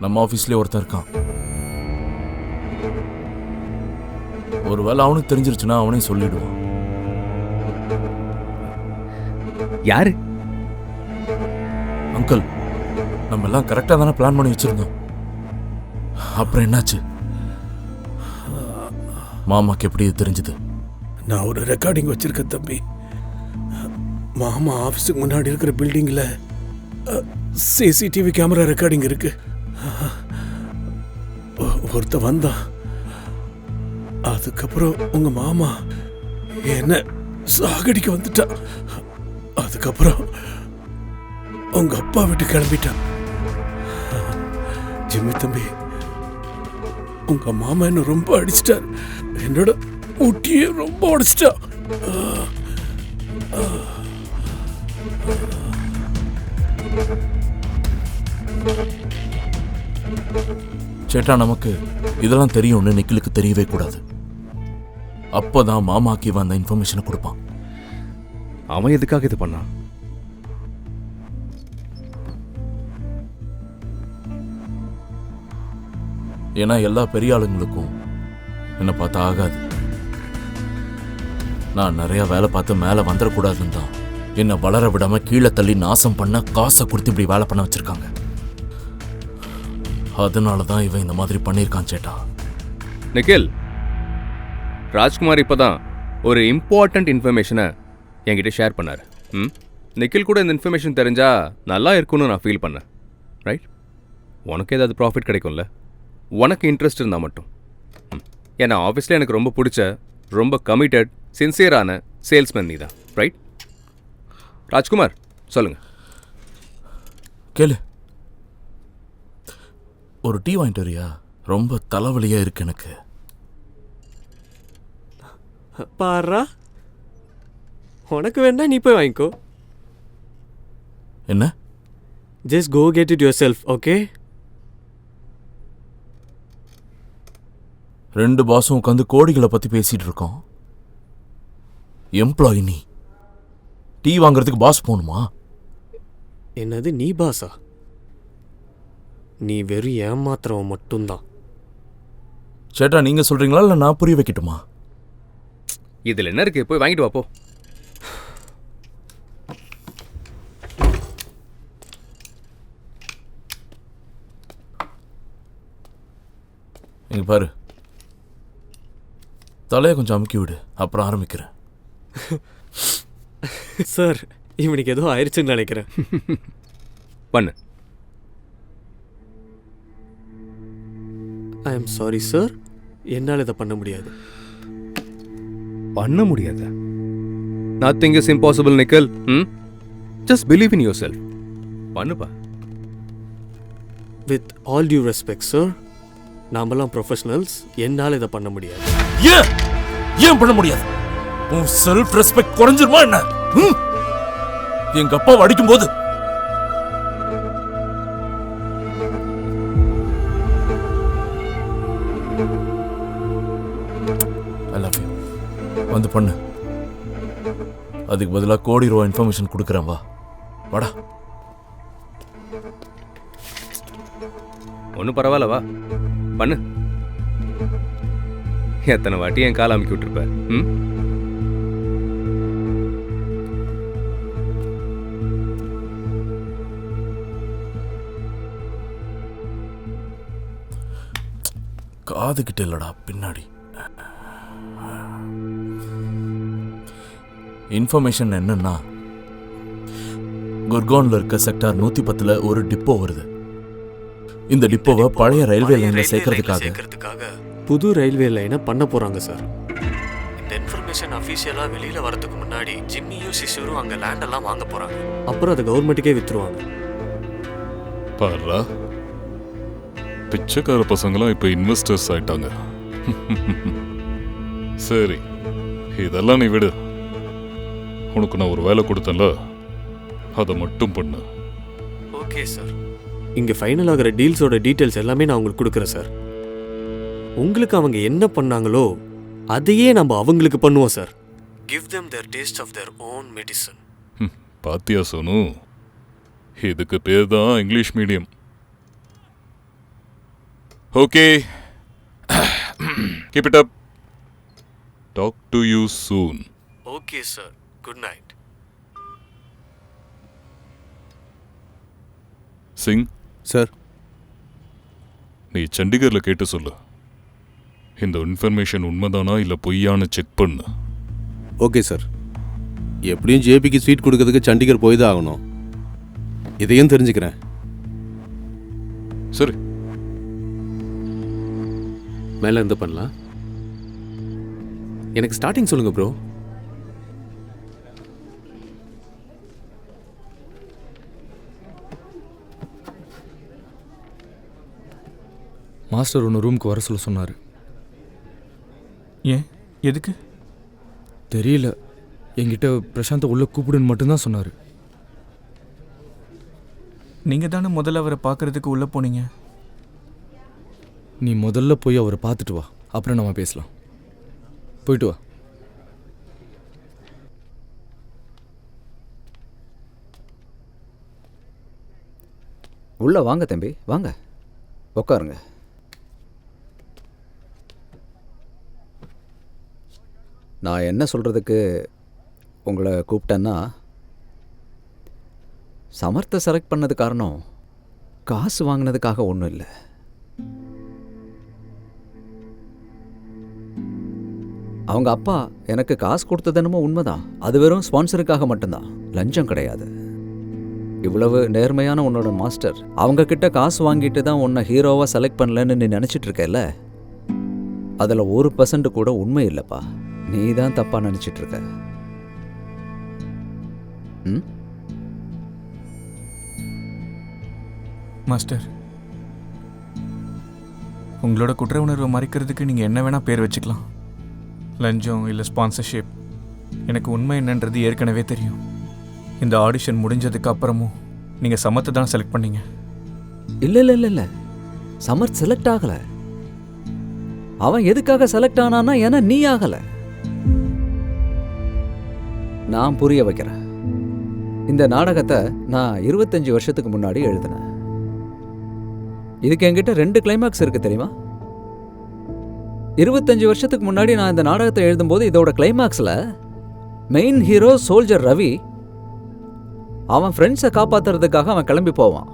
S4: நம்ம ஆஃபீஸ்லேயே ஒருத்தன் இருக்கான். ஒருவேளை அவனுக்கு தெரிஞ்சிருச்சுன்னா அவனே சொல்லிடுவான்.
S10: யாரு?
S4: அங்கிள், நம்ம எல்லாம் கரெக்டாக தானே பிளான் பண்ணி வச்சிருந்தோம். அப்புறம் என்னாச்சு? மாமாக்கு எப்படி தெரிஞ்சது?
S11: நான் ஒரு ரெக்கார்டிங் வச்சிருக்கேன் தம்பி. மாமா ஆஃபீஸுக்கு முன்னாடி இருக்கிற பில்டிங்கில் சிசிடிவி கேமரா ரெக்கார்டிங் இருக்கு. ஒருத்த வந்தான். அதுக்கப்புறம் உங்க மாமா என்ன சாகடிக்க வந்துட்டான். அதுக்கப்புறம் உங்க அப்பா விட்டு கிளம்பிட்டான். ஜிம்மி தம்பி, உங்க மாமா என்ன ரொம்ப அடிச்சிட்டார். என்னோட முட்டியை ரொம்ப உடைச்சிட்டா.
S4: சேட்டா, நமக்கு இதெல்லாம் தெரியும்னு நிக்கிலுக்கு தெரியவே கூடாது. அப்பதான் மாமாக்கு இவன் அந்த இன்ஃபர்மேஷனை கொடுப்பான்.
S10: அவன் எதுக்காக இது பண்ணான்?
S4: ஏன்னா எல்லா பெரிய ஆளுங்களுக்கும் என்னை பார்த்தா ஆகாது. நான் நிறைய வேலை பார்த்து மேலே வந்துடக்கூடாதுன்னு தான் என்னை வளர விடாம கீழே தள்ளி நாசம் பண்ண காசை கொடுத்து இப்படி வேலை பண்ண வச்சிருக்காங்க. அதனால தான் இவன் இந்த மாதிரி பண்ணியிருக்கான் சேட்டா.
S10: நிக்கில், ராஜ்குமார் இப்போதான் ஒரு இம்பார்ட்டண்ட் இன்ஃபர்மேஷனை என்கிட்ட ஷேர் பண்ணார். நிக்கில் கூட இந்த இன்ஃபர்மேஷன் தெரிஞ்சா நல்லா இருக்கும்னு நான் ஃபீல் பண்ணேன். ரைட்? உனக்கு ஏதாவது ப்ராஃபிட் கிடைக்கும்ல, உனக்கு இன்ட்ரெஸ்ட் இருந்தால் மட்டும். ஏன்னா ஆஃபீஸில் எனக்கு ரொம்ப பிடிச்ச, ரொம்ப கமிட்டட், சின்சியரான சேல்ஸ்மேன் நீ தான். ரைட்? ராஜ்குமார், சொல்லுங்க.
S4: கேளு, ஒரு டீ வாங்கிட்டு வரியா? ரொம்ப தலைவலியா இருக்கு எனக்கு.
S15: பாரா, உனக்கு வேணா நீ போய் வாங்கிக்கோ.
S4: என்ன?
S15: Just go get it yourself, okay?
S4: ரெண்டு பாஸும் உட்காந்து கோடிகளை பத்தி பேசிட்டு இருக்கோம். எம்ப்ளாயி நீ, டீ வாங்குறதுக்கு பாஸ் போகணுமா?
S15: என்னது நீ பாஸா? நீ வெறும் ஏமாத்துறவன் மட்டும்தான்.
S4: சேட்டா, நீங்க சொல்றீங்களா இல்ல நான் புரிய வைக்கட்டுமா?
S10: இதில் என்ன இருக்கு? போய் வாங்கிட்டு வாப்போ.
S4: இங்க பாரு, தலையை கொஞ்சம் அமுக்கி விடு, அப்புறம் ஆரம்பிக்கிறேன்.
S15: சார், இவனுக்கு ஏதோ ஆயிடுச்சுன்னு நினைக்கிறேன்.
S10: பண்ணு.
S15: ஐ எம் சாரி சார், என்னால் இதை பண்ண முடியாது.
S10: பண்ண முடியாத? நத்திங் இஸ் இம்பாசிபிள் நிக்கல். Just believe in yourself. பண்ணுப்பா.
S15: With all due respect sir, நாமெல்லாம் ப்ரொஃபஷனல்ஸ், என்னால் இதை பண்ண முடியாது.
S4: ஏன் பண்ண முடியாது? உன் செல்ஃப் ரெஸ்பெக்ட் குறைஞ்சிருமா என்ன? எங்க அப்பா அடிக்கும் போது ஐ லவ் யூ வந்து பண்ணு. அதுக்கு பதிலாக கோடி ரூபா இன்ஃபர்மேஷன் கொடுக்குறேன். வா, வாடா.
S10: ஒன்றும் பரவாயில்ல, வா பண்ணு. எத்தனை வாட்டி என் கால் அமுக்கி விட்டுருப்ப.
S4: காது கிட்ட இல்லடா, பின்னாடி. இன்ஃபர்மேஷன் என்னன்னா, குர்கான்ல இருக்க செக்டார் 110ல ஒரு டிப்போ வருது. இந்த டிப்போவை பழைய ரயில்வே லைன்ல சேர்க்கறதுக்காக
S15: புது ரயில்வே லைனை பண்ண போறாங்க சார். இந்த இன்ஃபர்மேஷன் அஃபீஷியலா வெளியில வரதுக்கு முன்னாடி ஜிம்மியும் சிஷரும் அங்க லேண்ட் எல்லாம் வாங்க போறாங்க. அப்புறம் அதை கவர்மெண்ட்டுக்கே வித்துருவாங்க.
S5: பாரா, பிச்சைக்கார பசங்களாம் இப்ப இன்வெஸ்டர்ஸ் ஆயிட்டாங்க. சரி, இதெல்லாம் நீ விடு. உனக்கு நான் ஒரு வேலை கொடுத்தேன்ல, அதை மட்டும் பண்ணு.
S15: Okay sir. இங்க ஃபைனல் ஆகிற டீல்ஸோட டீடைல்ஸ் எல்லாமே நான் உங்களுக்கு கொடுக்குறேன் சார். உங்களுக்கு அவங்க என்ன பண்ணாங்களோ அதையே நம்ம அவங்களுக்கு பண்ணுவோம் sir. Give them their taste of their own medicine.
S5: பாத்தியா சோனு, இதுக்கு பேர் தான் English medium. Okay, keep it up. Talk to you soon.
S15: Okay sir, good night.
S5: Singh
S14: sir,
S5: நீ சண்டிகர்ல கேட்டு சொல்லு. இந்த இன்ஃபர்மேஷன் உண்மைதானா இல்ல பொய்யான்னு செக் பண்ணு.
S16: Okay sir. எப்படியும் ஜேபிக்கு ஸ்வீட் கொடுக்கறதுக்கு சண்டிகர் போய் தான் ஆகணும். இதையும் தெரிஞ்சுக்கிறேன்.
S5: சரி,
S13: மேலே இருந்து பண்ணலாம். எனக்கு ஸ்டார்டிங் சொல்லுங்க ப்ரோ.
S14: மாஸ்டர் ஒன்று ரூமுக்கு வர சொல்ல சொன்னார்.
S3: ஏன்? எதுக்கு?
S14: தெரியல. என்கிட்ட பிரசாந்தை உள்ள கூப்பிடுன்னு மட்டும்தான் சொன்னார்.
S3: நீங்கள் தானே முதல்ல அவரை பார்க்கறதுக்கு உள்ளே போனீங்க.
S14: நீ முதல்ல போய் அவரை பார்த்துட்டு வா, அப்புறம் நம்ம பேசலாம். போயிட்டு வா.
S12: உள்ள வாங்க தம்பி, வாங்க உட்காருங்க. நான் என்ன சொல்கிறதுக்கு உங்களை கூப்பிட்டேன்னா, சமர்த்தை செலக்ட் பண்ணது காரணம் காசு வாங்கினதுக்காக ஒன்றும் இல்லை. அவங்க அப்பா எனக்கு காசு கொடுத்தது என்னமோ உண்மைதான். அது வெறும் ஸ்பான்சருக்காக மட்டும்தான், லஞ்சம் கிடையாது. இவ்வளவு நேர்மையான உன்னோட மாஸ்டர் அவங்க கிட்ட காசு வாங்கிட்டு தான் உன்னை ஹீரோவாக செலக்ட் பண்ணலன்னு நீ நினச்சிட்டு இருக்கல, அதில் 1% கூட உண்மை இல்லைப்பா. நீ தான் தப்பாக நினச்சிட்டு இருக்க. ம்
S3: மாஸ்டர், உங்களோட குற்ற உணர்வை மறைக்கிறதுக்கு நீங்கள் என்ன வேணால் பேர் வச்சுக்கலாம். லஞ்சம் இல்லை ஸ்பான்சர்ஷிப். எனக்கு உண்மை என்னன்றது ஏற்கனவே தெரியும். இந்த ஆடிஷன் முடிஞ்சதுக்கு அப்புறமும் நீங்கள் சமத்தை தான் செலக்ட் பண்ணீங்க.
S12: இல்லை இல்லை இல்லை இல்லை, சமர்த் செலக்ட் ஆகலை. அவன் எதுக்காக செலக்ட் ஆனான்னா ஏன்னா நீ ஆகலை. நான் புரிய வைக்கிறேன். இந்த நாடகத்தை நான் 25 வருஷத்துக்கு முன்னாடி எழுதினேன். இதுக்கு என்கிட்ட 2 கிளைமாக்ஸ் இருக்கு தெரியுமா? 25 வருஷத்துக்கு முன்னாடி நான் இந்த நாடகத்தை எழுதும்போது இதோட கிளைமாக்ஸில் மெயின் ஹீரோ சோல்ஜர் ரவி அவன் ஃப்ரெண்ட்ஸை காப்பாற்றுறதுக்காக அவன் கிளம்பி போவான்.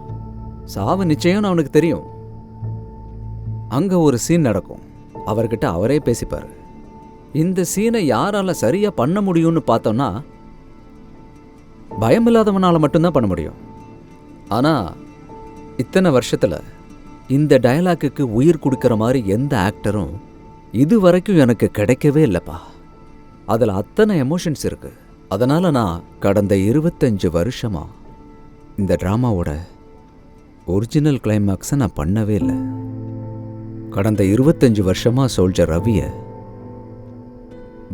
S12: சாவு நிச்சயம்னு அவனுக்கு தெரியும். அங்கே ஒரு சீன் நடக்கும். அவர்கிட்ட அவரே பேசிப்பார். இந்த சீனை யாரால சரியாக பண்ண முடியும்னு பார்த்தோன்னா பயமில்லாதவனால் மட்டும்தான் பண்ண முடியும். ஆனால் இத்தனை வருஷத்தில் இந்த டயலாக்குக்கு உயிர் கொடுக்குற மாதிரி எந்த ஆக்டரும் இது வரைக்கும் எனக்கு கிடைக்கவே இல்லைப்பா. அதில் அத்தனை எமோஷன்ஸ் இருக்கு. அதனால் நான் கடந்த 25 வருஷமா இந்த ட்ராமாவோட ஒரிஜினல் கிளைமாக்ஸை நான் பண்ணவே இல்லை. கடந்த 25 வருஷமா சோல்ஜர் ரவியை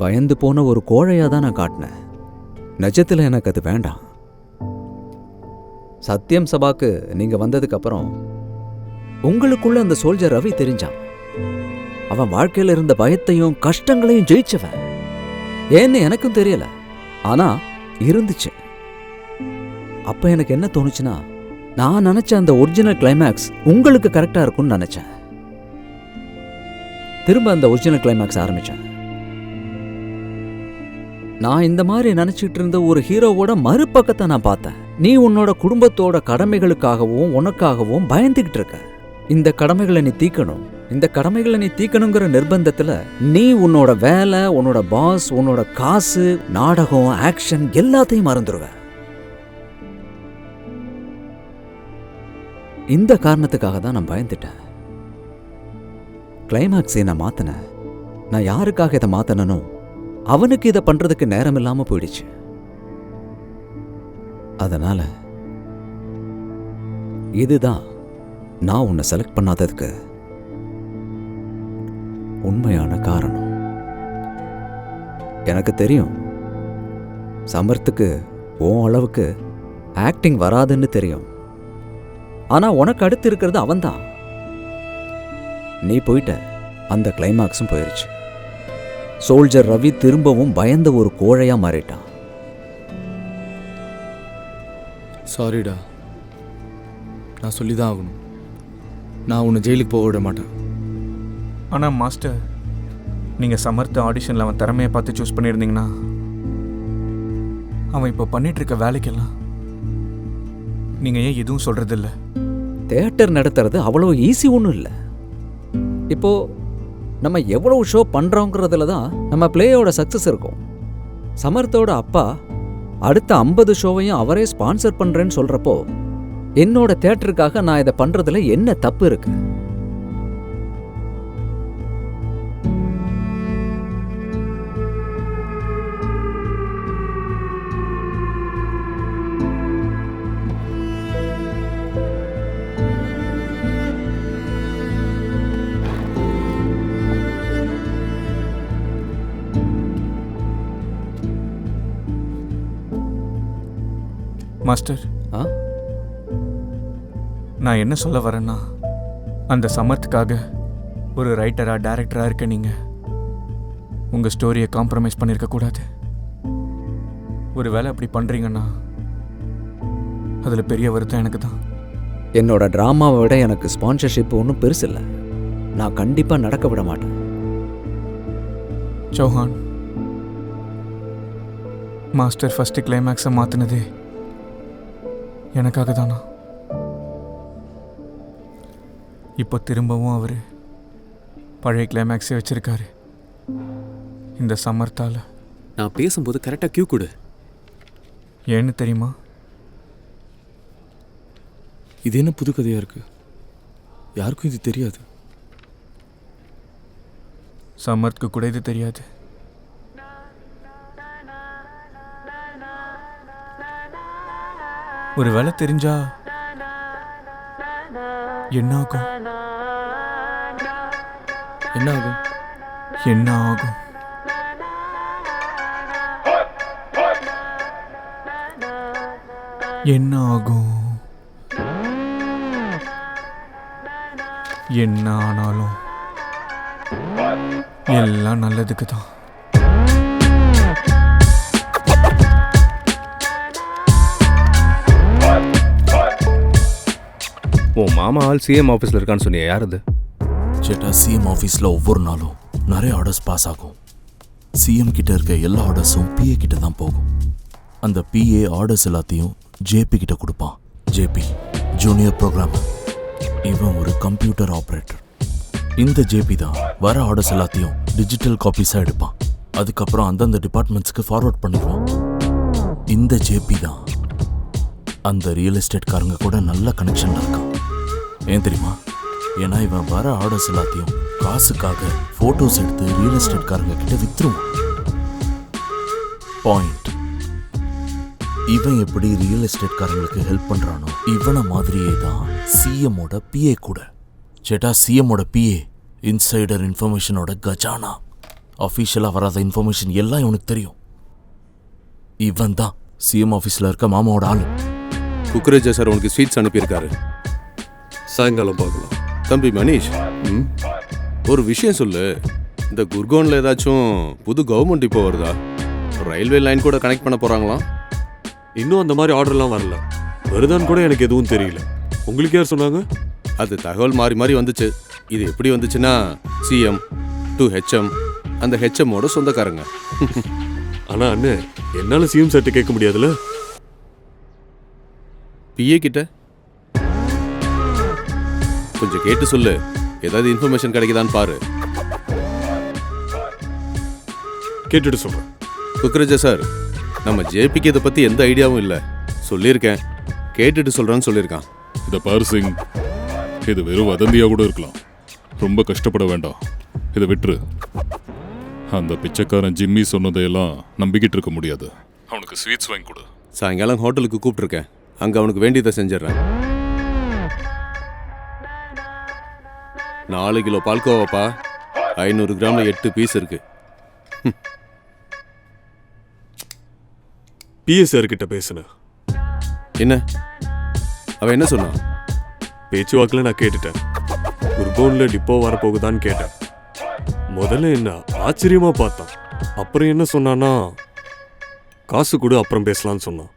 S12: பயந்து போன ஒரு கோழையாக தான் நான் காட்டினேன். நிஜத்தில் எனக்கு அது வேண்டாம். சத்தியம் சபாக்கு நீங்கள் வந்ததுக்கப்புறம் உங்களுக்குள்ள அந்த சோல்ஜர் ரவி தெரிஞ்சான். அவன் வாழ்க்கையில் இருந்த பயத்தையும் கஷ்டங்களையும் ஜெயிச்சவன். ஏன்னு எனக்கும் தெரியல, ஆனா இருந்துச்சு. அப்ப எனக்கு என்ன தோணுச்சுன்னா, நான் நினைச்ச அந்த ஒரிஜினல் கிளைமேக்ஸ் உங்களுக்கு கரெக்டா இருக்கும்னு நினைச்சேன். திரும்ப அந்த ஒரிஜினல் கிளைமேக்ஸ் ஆரம்பிச்சேன். நான் இந்த மாதிரி நினைச்சிட்டு இருந்த ஒரு ஹீரோவோட மறுபக்கத்தை நான் பார்த்தேன். நீ உன்னோட குடும்பத்தோட கடமைகளுக்காகவும் உனக்காகவும் பயந்துகிட்டு இருக்க. இந்த கடமைகளை நீ தீக்கணும். இந்த கடமைகளை நீ தீக்கணுங்கிற நிர்பந்தத்துல நீ உன்னோட வேலை, உன்னோட பாஸ், உன்னோட காசு, நாடகம், ஆக்ஷன் எல்லாத்தையும் மறந்துடுவ. இந்த காரணத்துக்காக தான் நான் பயந்துட்டேன். கிளைமாக்ஸை நான் மாத்தினேன். நான் யாருக்காக இதை மாத்தினனோ அவனுக்கு இதை பண்றதுக்கு நேரம் இல்லாம போயிடுச்சு. அதனால இதுதான் நான் உன்னை செலக்ட் பண்ணாததுக்கு உண்மையான காரணம். எனக்கு தெரியும் சமர்த்துக்கு உன் அளவுக்கு ஆக்டிங் வராதுன்னு தெரியும். ஆனா உனக்கு அடுத்து இருக்கிறது அவன்தான். நீ போயிட்ட, அந்த கிளைமாக்ஸும் போயிருச்சு. சோல்ஜர் ரவி திரும்பவும் பயந்த ஒரு கோழையா மாறிட்டான்.
S14: சாரிடா, நான் சொல்லி தான் ஆகணும். நான் உன்னை ஜெயிலுக்கு போக விட மாட்டேன்.
S3: ஆனால் மாஸ்டர், நீங்கள் சமர்த்த ஆடிஷனில் அவன் திறமையை பார்த்து சூஸ் பண்ணியிருந்தீங்கன்னா அவன் இப்போ பண்ணிகிட்ருக்க வேலைக்கெல்லாம் நீங்கள் ஏன் எதுவும் சொல்கிறதில்ல?
S12: தியேட்டர் நடத்துறது அவ்வளோ ஈஸி ஒன்றும் இல்லை. இப்போ நம்ம எவ்வளவு ஷோ பண்ணுறோங்கிறதுல தான் நம்ம பிளேயோட சக்ஸஸ் இருக்கும். சமர்த்தோட அப்பா அடுத்த 50 ஷோவையும் அவரே ஸ்பான்சர் பண்ணுறேன்னு சொல்கிறப்போ என்னோட தியேட்டருக்காக நான் இதை பண்ணுறதுல என்ன தப்பு இருக்கு?
S3: மாஸ்டர்
S12: ஆ
S3: நான் என்ன சொல்ல வரேன்னா, அந்த சமர்த்துக்காக ஒரு ரைட்டராக டைரக்டராக இருக்க நீங்கள் உங்கள் ஸ்டோரியை காம்ப்ரமைஸ் பண்ணியிருக்க கூடாது. ஒரு வேளை அப்படி பண்ணுறீங்கன்னா அதில் பெரிய வருத்தம் எனக்கு தான்.
S12: என்னோட ட்ராமாவை விட எனக்கு ஸ்பான்சர்ஷிப் ஒன்றும் பெருசு இல்லை. நான் கண்டிப்பாக நடக்க விட மாட்டேன்.
S3: சௌஹான், மாஸ்டர் ஃபஸ்ட்டு கிளைமேக்ஸை மாற்றினதே எனக்காக தானா? இப்போ திரும்பவும் அவர் பழைய கிளைமேக்ஸே வச்சிருக்காரு இந்த சமர்த்தால.
S13: நான் பேசும்போது கரெக்டாக கியூ கொடு.
S3: ஏன்னு தெரியுமா?
S14: இது என்ன புது கதையாக இருக்கு? யாருக்கும் இது தெரியாது.
S3: சமர்த்துக்கு கூட இது தெரியாது. ஒரு வேளை தெரிஞ்சா என்ன ஆகும்?
S14: என்ன ஆகும்?
S3: என்ன ஆகும்? என்ன ஆகும்? என்ன ஆனாலும் எல்லாம் நல்லதுக்கு தான்.
S10: உன் மாமா ஆள் சிஎம் ஆஃபீஸில் இருக்கான்னு சொன்னியா? யார் அது?
S4: சேட்டா, சிஎம் ஆஃபீஸில் ஒவ்வொரு நாளும் நிறைய ஆர்டர்ஸ் பாஸ் ஆகும். சிஎம் கிட்ட இருக்க எல்லா ஆர்டர்ஸும் பிஏ கிட்ட தான் போகும். அந்த பிஏ ஆர்டர்ஸ் எல்லாத்தையும் ஜேபி கிட்ட கொடுப்பான். ஜேபி ஜூனியர் ப்ரோக்ராமர், இவன் ஒரு கம்ப்யூட்டர் ஆப்ரேட்டர். இந்த ஜேபி தான் வர ஆர்டர்ஸ் எல்லாத்தையும் டிஜிட்டல் காப்பீஸாக எடுப்பான். அதுக்கப்புறம் அந்தந்த டிபார்ட்மெண்ட்ஸ்க்கு ஃபார்வர்ட் பண்ணிடுவான். இந்த ஜேபி தான் அந்த ரியல் எஸ்டேட்காரங்க கூட நல்ல கனெக்ஷன் இருக்கான். ஏன் தெரியுமா? ஏன்னா இவன் வர ஆர்டர்ஸ் எல்லாத்தையும் காசுக்காக ஃபோட்டோஸ் எடுத்து ரியல் எஸ்டேட்காரங்க கிட்ட வித்துருவான். பாயிண்ட். இவன் எப்படி ரியல் எஸ்டேட்காரங்களுக்கு ஹெல்ப் பண்றானோ இவனை மாதிரியே தான் சிஎம்மோட பிஏ கூட. சேட்டா, சிஎம்மோட பிஏ இன்சைடர் இன்ஃபர்மேஷனோட கஜானா. அஃபீஷியலாக வராத இன்ஃபர்மேஷன் எல்லாம் இவனுக்கு தெரியும். இவன் தான் சிஎம் ஆஃபீஸில் இருக்க மாமாவோட ஆளு.
S16: குக்கரேஜா சார் உனக்கு ஸ்வீட்ஸ் அனுப்பியிருக்காரு.
S15: சாயங்காலம் பார்க்கலாம்.
S16: தம்பி மனிஷ், ஒரு விஷயம் சொல்லு. இந்த குர்கோனில் ஏதாச்சும் புது கவர்மெண்ட் இப்போ வருதா? ரயில்வே லைன் கூட கனெக்ட் பண்ண போகிறாங்களாம்.
S15: இன்னும் அந்த மாதிரி ஆர்டர்லாம் வரல. வருதான்னு கூட எனக்கு எதுவும் தெரியல. உங்களுக்கு யார் சொன்னாங்க?
S16: அது தகவல் மாறி மாறி வந்துச்சு. இது எப்படி வந்துச்சுன்னா சிஎம் டு ஹெச்எம், அந்த ஹெச்எம்மோட சொந்தக்காரங்க.
S15: ஆனால் அண்ணே, என்னால் சிஎம் சார்ட்ட கேட்க முடியாதுல்ல.
S16: பிஏ கிட்ட கொஞ்சம் கேட்டு சொல்லு. ஏதாவது இன்ஃபர்மேஷன் கிடைக்குதான்னு பாரு.
S15: கேட்டுட்டு சொல்கிறேன்.
S16: குக்கரேஜா சார், நம்ம ஜேபிக்கு இதை பற்றி எந்த ஐடியாவும் இல்லை. சொல்லியிருக்கேன், கேட்டுட்டு சொல்கிறான்னு சொல்லியிருக்கான்.
S5: இதை பாரு சிங், இது வெறும் வதந்தியாக கூட இருக்கலாம். ரொம்ப கஷ்டப்பட வேண்டாம், இதை விட்டுரு. அந்த பிச்சைக்காரன் ஜிம்மி சொன்னதையெல்லாம் நம்பிக்கிட்டு இருக்க முடியாது. அவனுக்கு ஸ்வீட்ஸ் வாங்கி கொடு.
S16: சாயங்காலம் ஹோட்டலுக்கு கூப்பிட்டுருக்கேன். அங்கே அவனுக்கு வேண்டியதை செஞ்சிடறேன். 4 கிலோ பால்கோவாப்பா, 500 கிராமில் 8 பீஸ் இருக்கு.
S15: பிஎஸ்ஆர் கிட்ட பேசுனேன்.
S16: என்ன அவன் என்ன சொன்னான்?
S15: பேச்சுவாக்கில் நான் கேட்டுட்டேன். குர்கோனில் டிப்போ வரப்போகுதான்னு கேட்டேன். முதல்ல என்ன ஆச்சரியமா பார்த்தான். அப்புறம் என்ன சொன்னான்னா, காசு கூட அப்புறம் பேசலான்னு சொன்னான்.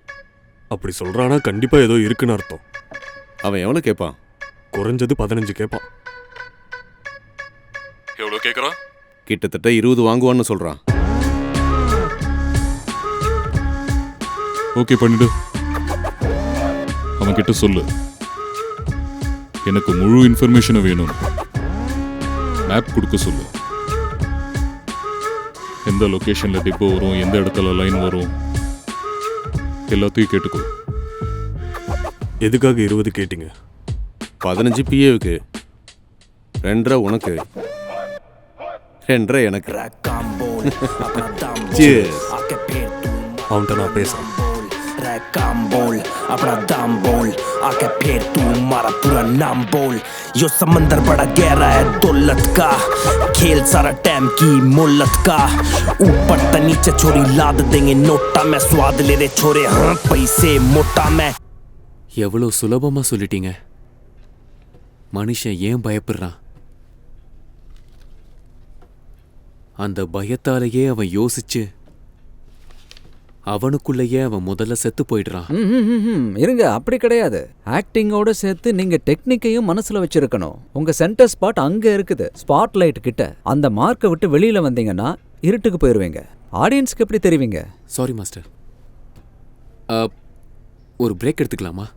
S15: அப்படி சொல்றானா கண்டிப்பா ஏதோ இருக்குன்னு அர்த்தம்.
S16: அவன் எவ்வளோ கேட்பான்?
S15: குறைஞ்சது 15 கேட்பான்.
S5: எவ்வளோ கேட்குறான்?
S16: கிட்டத்தட்ட 20 வாங்குவான்னு சொல்றான்.
S5: ஓகே பண்ணிடு. அவன் கிட்ட சொல்லு, எனக்கு முழு இன்ஃபர்மேஷனை வேணும். மேப் கொடுக்க சொல்லு. எந்த லொக்கேஷனில் டிப்போ வரும், எந்த இடத்துல லைன் வரும், எல்லாத்தையும் கேட்டுக்கோ.
S15: எதுக்காக 20 கேட்டீங்க?
S16: 15 பிஏவுக்கு, 2.5 உனக்கு, 2.5 எனக்கு.
S15: அவன்கிட்ட நான் பேசுறேன்.
S17: अपना दम बोल आके फिर तू मारा पूरा नाम बोल यो समंदर बड़ा गहरा है दौलत का खेल सारा टाइम की मोहलत का ऊपर त नीचे छोरी लाद देंगे नोटा में स्वाद ले रे छोरे हाँ पैसे मोटा में
S13: எவ்வளோ சுலபமா சொல்லிட்டீங்க. மனுஷன் ஏன் பயப்படுறான்? அந்த பயத்தாலேயே அவன் யோசிச்சு அவனுக்குள்ளேயே அவன் முதல்ல செத்து போயிடுறான்.
S12: இருங்க, அப்படி கிடையாது. ஆக்டிங்கோட சேர்த்து நீங்க டெக்னிக்கையும் மனசுல வச்சிருக்கணும். உங்க சென்டர் ஸ்பாட் அங்க இருக்குது, ஸ்பாட் லைட் கிட்ட. அந்த மார்க்கை விட்டு வெளியில வந்தீங்கன்னா இருட்டுக்கு போயிருவீங்க. ஆடியன்ஸ்க்கு எப்படி தெரிவிங்க?
S13: Sorry master. ஒரு பிரேக் எடுத்துக்கலாமா?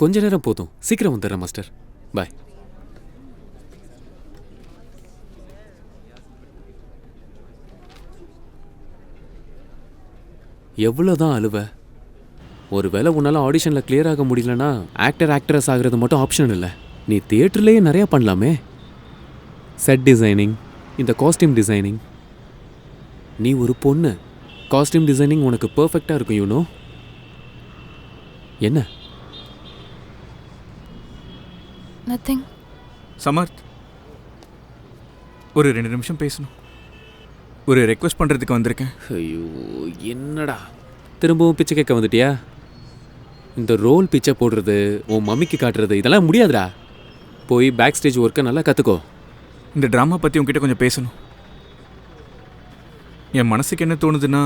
S13: கொஞ்ச நேரம் போதும், சீக்கிரம் வந்துடுறேன் மாஸ்டர். பாய். எவ்வளோதான் அழுவ? ஒருவேளை உன்னால் ஆடிஷனில் கிளியர் ஆக முடியலன்னா ஆக்ட்ரஸ் ஆகிறது மட்டும் ஆப்ஷன் இல்லை. நீ தியேட்டர்லேயே நிறையா பண்ணலாமே. செட் டிசைனிங், இந்த காஸ்டியூம் டிசைனிங். நீ ஒரு பொண்ணு, காஸ்டியூம் டிசைனிங் உனக்கு பர்ஃபெக்டாக இருக்கும். யூனோ என்ன?
S7: நத்திங்.
S3: சமர்த், ஒரு 2 நிமிஷம் பேசணும். ஒரு ரெக்வெஸ்ட் பண்ணுறதுக்கு வந்திருக்கேன்.
S13: ஐயோ, என்னடா திரும்பவும் பிச்சை கேட்க வந்துட்டியா? இந்த ரோல் பிச்சை போடுறது, உன் மம்மிக்கு காட்டுறது, இதெல்லாம் முடியாதுடா. போய் பேக் ஸ்டேஜ் ஒர்க்கை நல்லா கற்றுக்கோ.
S3: இந்த ட்ராமா பற்றி உங்ககிட்ட கொஞ்சம் பேசணும். என் மனசுக்கு என்ன தோணுதுன்னா,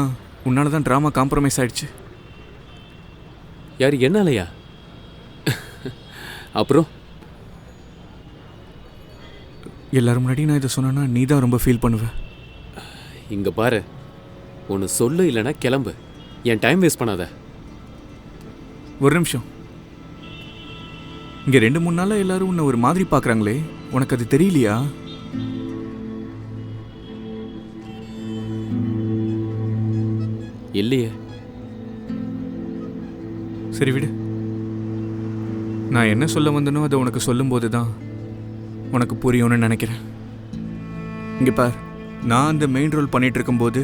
S3: உன்னால தான் ட்ராமா காம்ப்ரமைஸ் ஆயிடுச்சு.
S13: யார், என்னாலயா? அப்புறம்
S3: எல்லாரும் முன்னாடி நான் இதை சொன்னேன்னா நீ தான் ரொம்ப ஃபீல் பண்ணுவ.
S13: இங்கே பாரு, ஒன்று சொல்லு, இல்லைன்னா கிளம்பு. என் டைம் வேஸ்ட் பண்ணாத.
S3: ஒரு நிமிஷம். இங்கே 2-3 நாளாக எல்லாரும் உன்னை ஒரு மாதிரி பார்க்குறாங்களே, உனக்கு அது தெரியலையா?
S13: இல்லையே.
S3: சரி விடு. நான் என்ன சொல்ல வந்தனோ அதை உனக்கு சொல்லும்போது தான் உனக்கு புரியும்னு நினைக்கிறேன். இங்கே பார், நான் அந்த மெயின் ரோல் பண்ணிட்டு இருக்கும்போது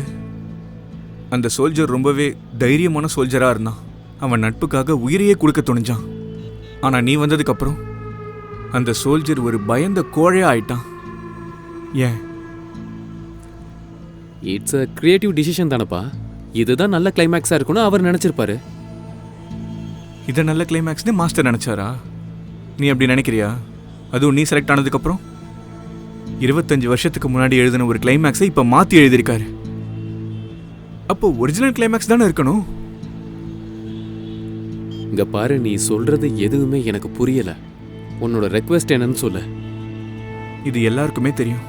S3: அந்த சோல்ஜர் ரொம்பவே தைரியமான சோல்ஜராக இருந்தான். அவன் நட்புக்காக உயிரையே கொடுக்க துணிஞ்சான். ஆனால் நீ வந்ததுக்கப்புறம் அந்த சோல்ஜர் ஒரு பயந்த கோழையாக ஆயிட்டான். ஏன்?
S13: இட்ஸ் அ கிரியேட்டிவ் டிசிஷன் தானப்பா. இதுதான் நல்ல கிளைமேக்ஸாக இருக்குன்னு அவர் நினச்சிருப்பாரு.
S3: இதை நல்ல கிளைமேக்ஸ்னு மாஸ்டர் நினச்சாரா? நீ அப்படி நினைக்கிறியா? அதுவும் நீ செலக்ட் ஆனதுக்கப்புறம் 25 வருஷத்துக்கு முன்னாடி எழுதின ஒரு கிளைமேக்ஸை இப்போ மாற்றி எழுதியிருக்காரு. அப்போ ஒரிஜினல் கிளைமேக்ஸ் தானே இருக்கணும்.
S13: இங்க பாரு, நீ சொல்றது எதுவுமே எனக்கு புரியல. உன்னோட ரெக்வெஸ்ட் என்னன்னு சொல்லு.
S3: இது எல்லாருக்குமே தெரியும்.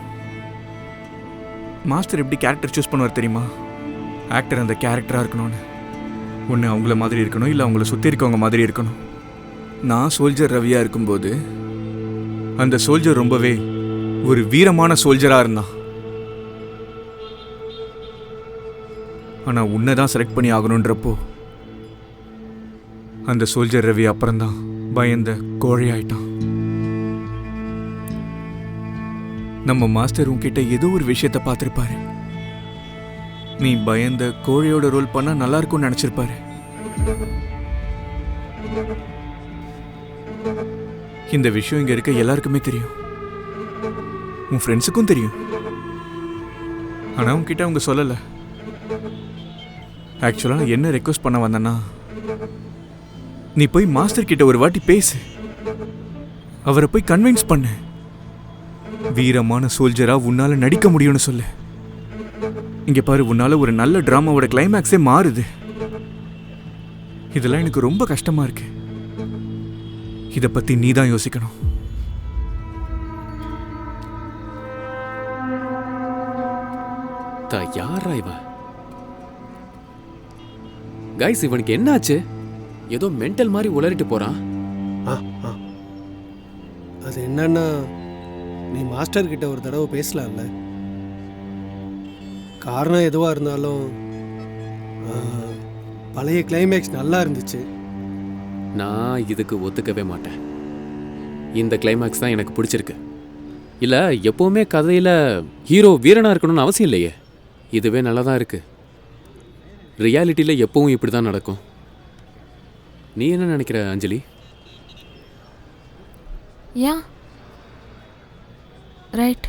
S3: மாஸ்டர் எப்படி கேரக்டர் சூஸ் பண்ணுவார் தெரியுமா? ஆக்டர் அந்த கேரக்டராக இருக்கணும்னு. ஒன்று அவங்கள மாதிரி இருக்கணும், இல்லை அவங்கள சுற்றி இருக்கவங்க மாதிரி இருக்கணும். நான் சோல்ஜர் ரவியாக இருக்கும்போது அந்த சோல்ஜர் ரொம்பவே ஒரு வீரமான சோல்ஜராக இருந்தான். ஆனால் உன்னை தான் செலக்ட் பண்ணி ஆகணுன்றப்போ அந்த சோல்ஜர் ரவி அப்புறம்தான் பயந்த கோழையாயிட்டான். நம்ம மாஸ்டர் உன்கிட்ட ஏதோ ஒரு விஷயத்தை பார்த்துருப்பாரு. நீ பயந்த கோழையோட ரோல் பண்ணா நல்லா இருக்கும்னு நினைச்சிருப்பாரு. இந்த விஷயம் இங்க இருக்க எல்லாருக்குமே தெரியும். உன் ஃப்ரெண்ட்ஸுக்கும் தெரியும். ஆனா உன்கிட்ட அவங்க சொல்லல. ஆக்சுவலா நான் என்ன ரெக்வெஸ்ட் பண்ண வந்தேன்னா, நீ போய் மாஸ்டர் கிட்ட ஒரு வாட்டி பேசு. அவரை போய் கன்வின்ஸ் பண்ணு. வீரமான சோல்ஜரா உன்னால நடிக்க முடியும்னு சொல்லு. இங்க பாரு, உன்னால ஒரு நல்ல டிராமாவோட கிளைமேக்ஸே மாறுது. இதெல்லாம் எனக்கு ரொம்ப கஷ்டமா இருக்கு. இதை பத்தி நீ தான் யோசிக்கணும்.
S13: யாரா இவன்? கைஸ், இவனுக்கு என்னாச்சு? ஏதோ மென்டல் மாதிரி உளறிட்டு போறான்.
S11: அது என்னன்னா, நீ மாஸ்டர் கிட்ட ஒரு தடவை பேசலாம்ல. காரணம் எதுவாக இருந்தாலும் பழைய கிளைமேக்ஸ் நல்லா இருந்துச்சு.
S13: நான் இதுக்கு ஒத்துக்கவே மாட்டேன். இந்த கிளைமேக்ஸ் தான் எனக்கு பிடிச்சிருக்கு. இல்லை, எப்போவுமே கதையில் ஹீரோ வீரனாக இருக்கணும்னு அவசியம் இல்லையே. இதுவே நல்லா தான் இருக்கு. ரியாலிட்டியில் எப்பவும் இப்படி தான் நடக்கும். நீ என்ன நினைக்கிற அஞ்சலி?
S7: Yeah right.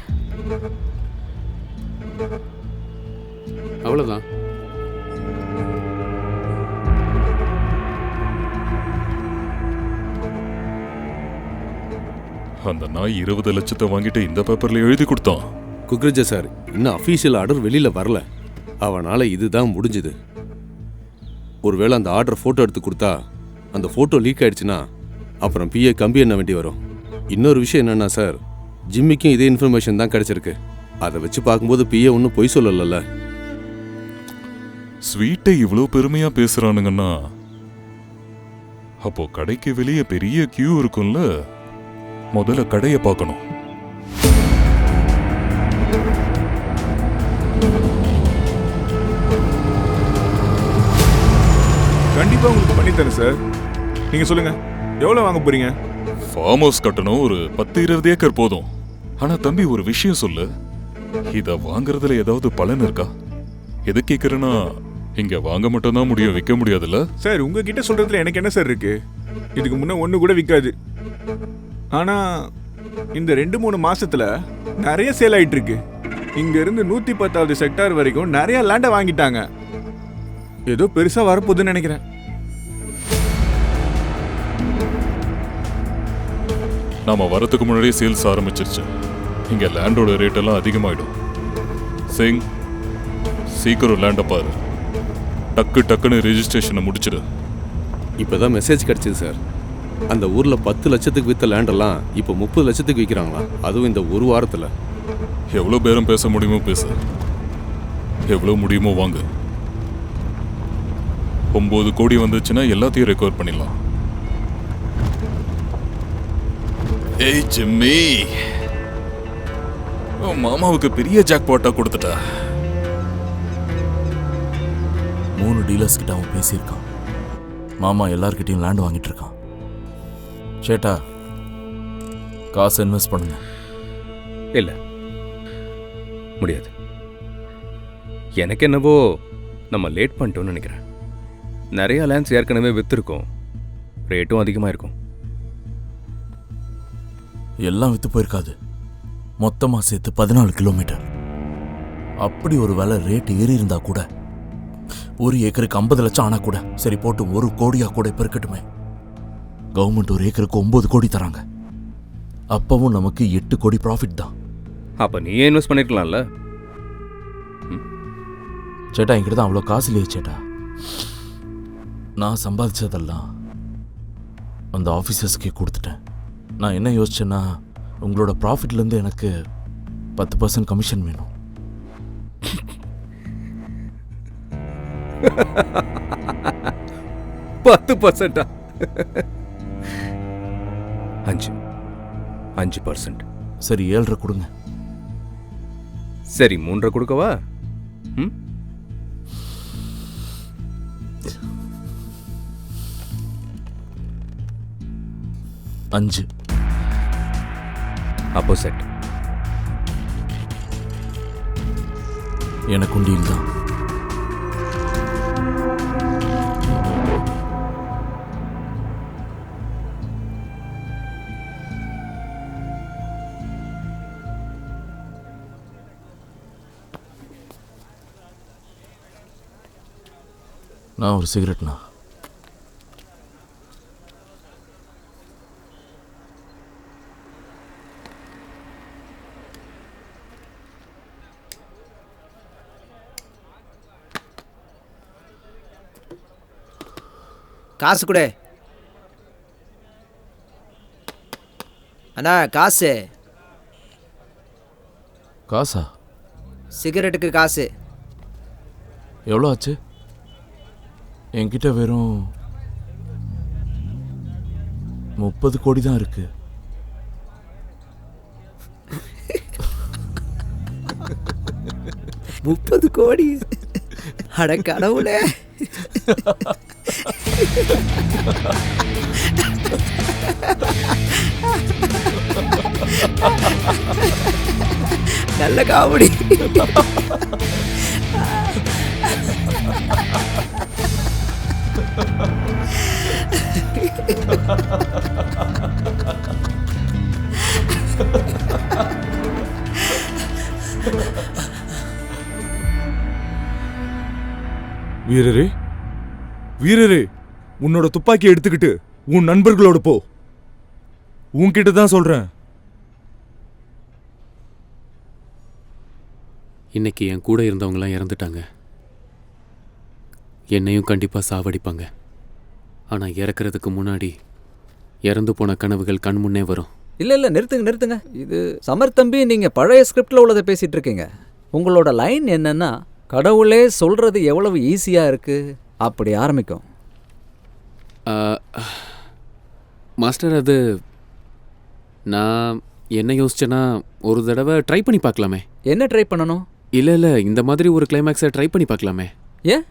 S13: அவ்வளோதான்.
S5: அந்த நாய் 20 லட்சத்தை வாங்கிட்டு இந்த பேப்பர்ல எழுதி கொடுத்தான்.
S16: குக்ரஜா சார், இன்னும் அஃபீஷியல் ஆர்டர் வெளியில் வரல. அவனால் இதுதான் முடிஞ்சுது. ஒருவேளை அந்த ஆர்டர் ஃபோட்டோ எடுத்து கொடுத்தா அந்த ஃபோட்டோ லீக் ஆயிடுச்சுன்னா அப்புறம் பிஏ கம்பி என்ன வேண்டி வரும். இன்னொரு விஷயம் என்னன்னா சார், ஜிம்மிக்கும் இதே இன்ஃபர்மேஷன் தான் கிடைச்சிருக்கு. அதை வச்சு பார்க்கும்போது பிஏ ஒன்றும் பொய் சொல்லல.
S5: ஸ்வீட்டை இவ்வளோ பெருமையா பேசுறானுங்கன்னா அப்போ கடைக்கு வெளியே பெரிய கியூ இருக்கும்ல. முதல்ல கடையை பார்க்கணும்.
S3: கண்டிப்பா உங்களுக்கு பண்ணித்தரேன் சார். நீங்க சொல்லுங்க, எவ்வளவு வாங்க போறீங்க?
S5: ஃபார்ம் ஹவுஸ் கட்டணும் ஒரு 10-20 ஏக்கர் போதும். ஆனா தம்பி ஒரு விஷயம் சொல்லு, இத வாங்குறதுல ஏதாவது பலன் இருக்கா? எது கேக்குறேன்னா, இங்க வாங்க மட்டும் தான் முடியும், விற்க முடியாதுல்ல
S3: சார். உங்ககிட்ட சொல்றதுல எனக்கு என்ன சார் இருக்கு? இதுக்கு முன்ன ஒண்ணு கூட விற்காது. ஆனா இந்த 2-3 மாசத்துல நிறைய சேல் ஆயிட்டு இருக்கு. இங்க இருந்து 110வது செக்டார் வரைக்கும் நிறைய லேண்டை வாங்கிட்டாங்க. ஏதோ பெருசா வரப்போகுதுன்னு நினைக்கிறேன்.
S5: நாம வரதுக்கு முன்னாடியே சேல்ஸ் ஆரம்பிச்சிருச்சு. இங்க லேண்டோட ரேட் எல்லாம் அதிகமாயிடும். சிங், சீக்கிரம் லேண்டை பாரு. டக்குன்னு ரெஜிஸ்ட்ரேஷனை முடிச்சிடு.
S16: இப்போதான் மெசேஜ் கிடைச்சது சார். அந்த ஊர்ல 10 லட்சத்துக்கு வித்த லேண்டெல்லாம் இப்போ 30 லட்சத்துக்கு விற்கிறாங்களா? அதுவும் இந்த ஒரு வாரத்தில்.
S5: எவ்வளோ பேரம் பேச முடியுமோ பேசு, எவ்வளோ முடியுமோ வாங்கு. 9 கோடி வந்துச்சுன்னா எல்லாத்தையும் ரெக்கவர் பண்ணிடலாம். ஏய் ஜிம்மி, மாமாவுக்கு பெரிய ஜாக்பாட்டா கொடுத்துட்டா.
S4: 3 டீலர்ஸ் கிட்ட அவன் பேசியிருக்கான். மாமா எல்லார்கிட்டையும் லேண்ட் வாங்கிட்டு இருக்கான். சேட்டா, காசு இன்வெஸ்ட் பண்ணுங்க.
S10: இல்லை, முடியாது. எனக்கு என்னவோ நம்ம லேட் பண்ணிட்டோம்னு நினைக்கிறேன். நிறைய லேண்ட்ஸ் ஏற்கனவே விற்றுருக்கோம், ரேட்டும் அதிகமாக இருக்கும்.
S4: எல்லாம் வித்து போயிருக்காது. மொத்தமாக சேர்த்து 14 கிலோமீட்டர். அப்படி ஒரு வேலை ரேட் ஏறி இருந்தா கூட, ஒரு ஏக்கருக்கு 50 லட்சம் ஆனா கூட சரி, போட்டு 1 கோடியா கூட இப்ப இருக்கட்டுமே. கவர்மெண்ட் ஒரு ஏக்கருக்கு 9 கோடி தராங்க. அப்பவும் நமக்கு 8 கோடி ப்ராஃபிட் தான்.
S10: அப்போ நீயே இன்வெஸ்ட் பண்ணிருக்கலாம்ல.
S4: சேட்டா, என்கிட்ட தான் அவ்வளோ காசு இல்லையே சேட்டா. நான் சம்பாதிச்சதெல்லாம் அந்த ஆஃபீஸர்ஸ்க்கே கொடுத்துட்டேன். நான் என்ன யோசிச்சேன்னா, உங்களோட ப்ராஃபிட்லேருந்து எனக்கு 10% கமிஷன் வேணும்.
S10: 10%? 5%.
S4: சரி, 7.5 கொடுங்க.
S10: சரி, 3.5 கொடுக்கவா?
S4: 5.
S10: அப்போ செட்.
S4: எனக்கு டீல் தான். நான் ஒரு சிகரெட்ண்ணா.
S18: காசு கொடு அண்ணா. காசு.
S4: காசா?
S18: சிகரெட்டுக்கு காசு.
S4: எவ்வளோ ஆச்சு? என்கிட்ட வெறும் 30 கோடி தான் இருக்கு.
S18: முப்பது கோடி? அட கடவுளே. நல்ல காமெடி.
S14: வீரரே, வீரரே, உன்னோட துப்பாக்கி எடுத்துக்கிட்டு உன் நண்பர்களோட போ. உன்கிட்ட தான் சொல்றேன்.
S13: இன்னைக்கு என் கூட இருந்தவங்களாம் இறந்துட்டாங்க. என்னையும் கண்டிப்பா சாவடிப்பாங்க. ஆனா இறக்குறதுக்கு முன்னாடி இறந்து போன கனவுகள் கண் முன்னே வரும்.
S12: இல்ல நிறுத்துங்க. இது சமர் தம்பி, நீங்க பழைய ஸ்கிரிப்ட்ல உள்ளதை பேசிட்டு இருக்கீங்க. உங்களோட லைன் என்னன்னா, கடவுளே சொல்றது எவ்வளவு ஈஸியா இருக்கு அப்படி ஆரம்பிக்கும்.
S13: மாஸ்டர், அது நான் என்ன யோசிச்சேன்னா, ஒரு தடவை ட்ரை பண்ணி பார்க்கலாமே.
S12: என்ன ட்ரை பண்ணணும்?
S13: இல்லை இந்த மாதிரி ஒரு கிளைமேக்ஸை ட்ரை பண்ணி பார்க்கலாமே.
S12: ஏன்?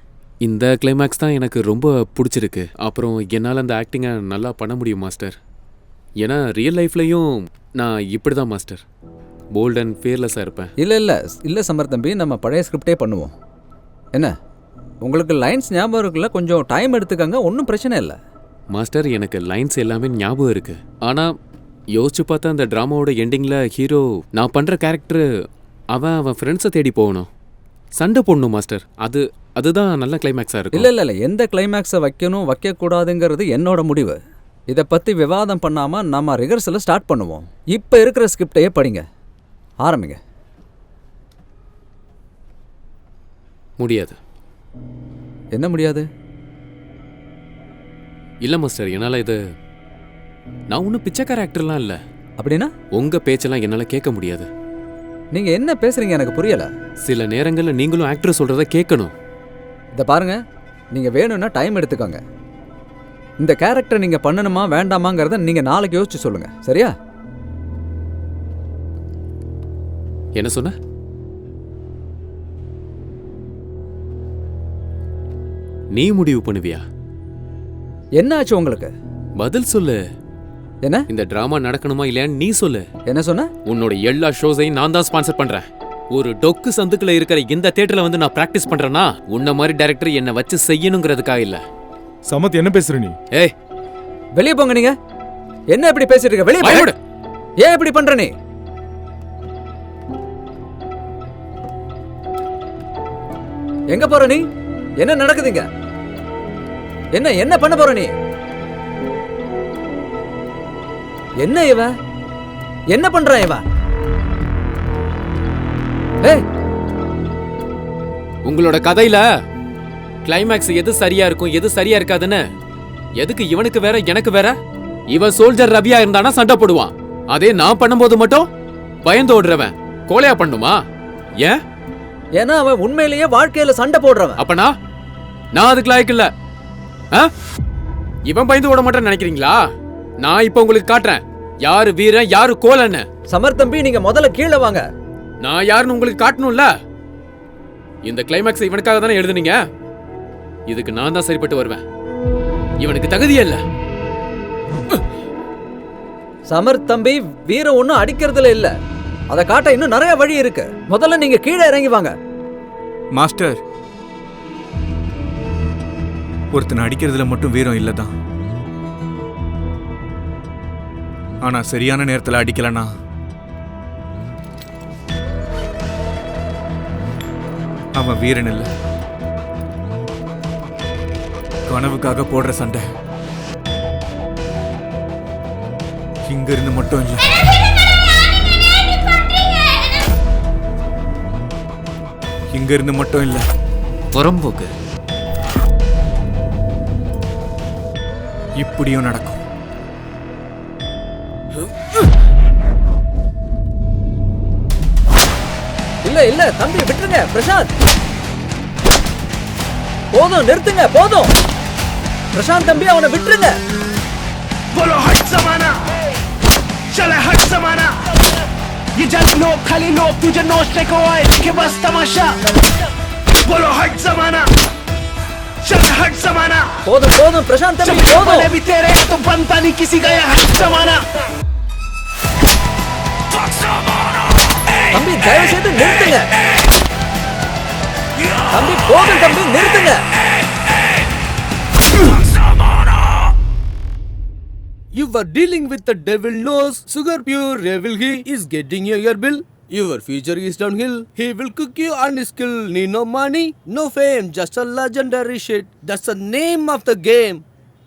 S13: இந்த கிளைமேக்ஸ் தான் எனக்கு ரொம்ப பிடிச்சிருக்கு. அப்புறம் என்னால் அந்த ஆக்டிங்கை நல்லா பண்ண முடியும் மாஸ்டர். ஏன்னா ரியல் லைஃப்லையும் நான் இப்படி தான் மாஸ்டர், போல்ட் அண்ட் ஃபியர்லெஸ்ஸாக இருப்பேன்.
S12: இல்லை சமர் தம்பி, நம்ம பழைய ஸ்கிரிப்டே பண்ணுவோம். என்ன, உங்களுக்கு லைன்ஸ் ஞாபகம் இருக்குல்ல? கொஞ்சம் டைம் எடுத்துக்கங்க, ஒன்றும் பிரச்சனை இல்லை.
S13: மாஸ்டர், எனக்கு லைன்ஸ் எல்லாமே ஞாபகம் இருக்குது. ஆனால் யோசிச்சு பார்த்தா அந்த ட்ராமாவோட எண்டிங்கில் ஹீரோ நான் பண்ணுற கேரக்டரு அவன் ஃப்ரெண்ட்ஸை தேடி போகணும், சண்டை போடணும் மாஸ்டர். அதுதான் நல்ல கிளைமேக்ஸாக இருக்கும்.
S12: இல்லை எந்த கிளைமேக்ஸை வைக்கணும் வைக்கக்கூடாதுங்கிறது என்னோட முடிவு. இதை பற்றி விவாதம் பண்ணாமல் நம்ம ரிஹர்சலை ஸ்டார்ட் பண்ணுவோம். இப்போ இருக்கிற ஸ்கிரிப்டையே படிங்க, ஆரம்பிங்க.
S13: முடியாது.
S12: என்ன முடியாது?
S13: இல்லை மாஸ்டர், என்னால் இது, நான் ஒன்றும் பிச்சைக்கார ஆக்டர்லாம் இல்லை.
S12: அப்படின்னா?
S13: உங்கள் பேச்செல்லாம் என்னால் கேட்க முடியாது.
S12: நீங்கள் என்ன பேசுகிறீங்க எனக்கு புரியலை.
S13: சில நேரங்களில் நீங்களும் ஆக்டர் சொல்கிறத கேட்கணும்.
S12: இதை பாருங்க, நீங்கள் வேணும்னா டைம் எடுத்துக்கோங்க. இந்த கேரக்டர் நீங்கள் பண்ணணுமா வேண்டாமாங்கிறத நீங்கள் நாளைக்கு யோசிச்சு சொல்லுங்கள், சரியா?
S13: என்ன சொன்ன? நீ முடிவு பண்ணுவியா?
S12: என்ன ஆச்சு உங்களுக்கு?
S13: பதில் சொல்லு.
S12: என்ன?
S13: இந்த டிராமா நடக்கணுமா இல்லையான்னு நீ சொல்லு.
S12: என்ன சொன்ன?
S13: உன்னோட எல்லா ஷோஸையும் நான் தான் ஸ்பான்சர் பண்றேன். ஒரு டொக்கு சந்துக்குள்ள இருக்கிற இந்த தியேட்டர்ல வந்து நான் பிராக்டிஸ் பண்றேன்னா உன்ன மாதிரி டைரக்டர் என்ன வச்சு செய்யணுங்கிறதுக்காக இல்ல.
S14: சமத், என்ன பேசுற நீ?
S12: ஏய், வெளியே போங்க. நீங்க என்ன இப்படி பேசிட்டு இருக்க? வெளியே போடு. ஏன் இப்படி பண்ற நீ? எங்க போற நீ? என்ன நடக்குதுங்க? என்ன பண்ண போற நீ? என்ன இவ என்ன பண்ற? இவ
S13: உங்களோட கதையில கிளைமேக்ஸ் எது சரியா இருக்கும் எது சரியா இருக்காதுன்னு எதுக்கு இவனுக்கு வேற எனக்கு வேற? இவன் சோல்ஜர் ரவியா இருந்தானா சண்டை போடுவான். அதே நான் பண்ணும்போது மட்டும் பயந்து ஓடுறவன் கோலையா பண்ணுமா? ஏன்?
S12: ஏன்னா அவன் உண்மையிலேயே வாழ்க்கையில சண்டை போடுறவன்.
S13: அப்பனா நான் அதுக்கு லாய்க்கு இல்ல. இவன் பயந்து ஓட மாட்டேன்னு நினைக்கிறீங்களா? நான் இப்ப உங்களுக்கு காட்டுறேன் யாரு வீரன் யாரு கோலன்னு.
S12: சமர் தம்பி, நீங்க முதல்ல கீழே வாங்க.
S13: நான் யாருன்னு உங்களுக்கு காட்டணும்ல. இந்த கிளைமேக்ஸ் இவனுக்காக தானே எழுதுனீங்க. இதுக்கு நான் தான் சரிப்பட்டு வருவேன். இவனுக்கு தகுதியே இல்ல.
S12: சமர் தம்பி, வீரம் ஒன்னும் அடிக்கிறதுல இல்ல. அதை காட்ட இன்னும் நிறைய வழி இருக்கு. முதல்ல நீங்க கீழே இறங்கி வாங்க.
S3: மாஸ்டர், ஒருத்தனை அடிக்கிறதுல மட்டும் வீரம் இல்லதான். ஆனா சரியான நேரத்தில் அடிக்கலனா அவன் வீரன் இல்ல. கனவுக்காக போடுற சண்டை. இங்க இருந்து மட்டும் இல்ல, இங்க இருந்து மட்டும் இல்ல,
S13: புறம்போக்கு
S3: இப்படியும் நடக்கும்.
S12: இல்ல தம்பி, விட்டுருங்க. பிரசாந்த், போதும், நிறுத்துங்க, போதும். பிரசாந்த் தம்பி, அவனை விட்டுருங்க.
S17: बोलो हट जमाना, चले हट जमाना. ये जल लोग खाली लोग तुझे नोचने को आए कि बस तमाशा. बोलो हट जमाना, चले हट जमाना.
S12: போதும் பிரசாந்த் தம்பி, போதும்.
S17: भी तेरे तो बनता नहीं किसी का ये हट जमाना.
S12: தம்பி, தயவு செய்து நிறுத்துங்க. தம்பி, போதும் தம்பி, நிறுத்துங்க.
S14: You are dealing with the devil knows. Sugar pure devil he is getting your bill. Your future is downhill. He will cook you on his skill. Need no money, no fame, just a legendary shit. That's the name of the game.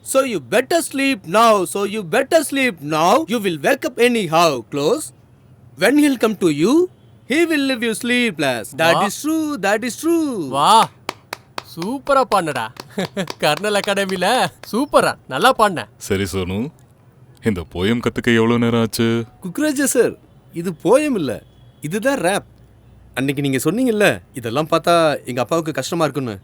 S14: So you better sleep now. So you better sleep now. You will wake up anyhow. Close. When he'll come to you, he will leave you sleepless. That
S2: Wow.
S14: is true. That is true.
S2: வா சூப்பரா பாடுனடா. கர்னல் அகாடமில சூப்பரா நல்லா பாடின.
S5: சரி சோனு, இந்த போயம் கத்துக்க எவ்வளவு நேரம் ஆச்சு?
S14: குக்ராஜா சார், இது போயம் இல்ல, இதுதான் ரேப். அன்னைக்கு நீங்க சொன்னீங்கல்ல, இதெல்லாம் பார்த்தா எங்க அப்பாவுக்கு கஷ்டமா இருக்குன்னு.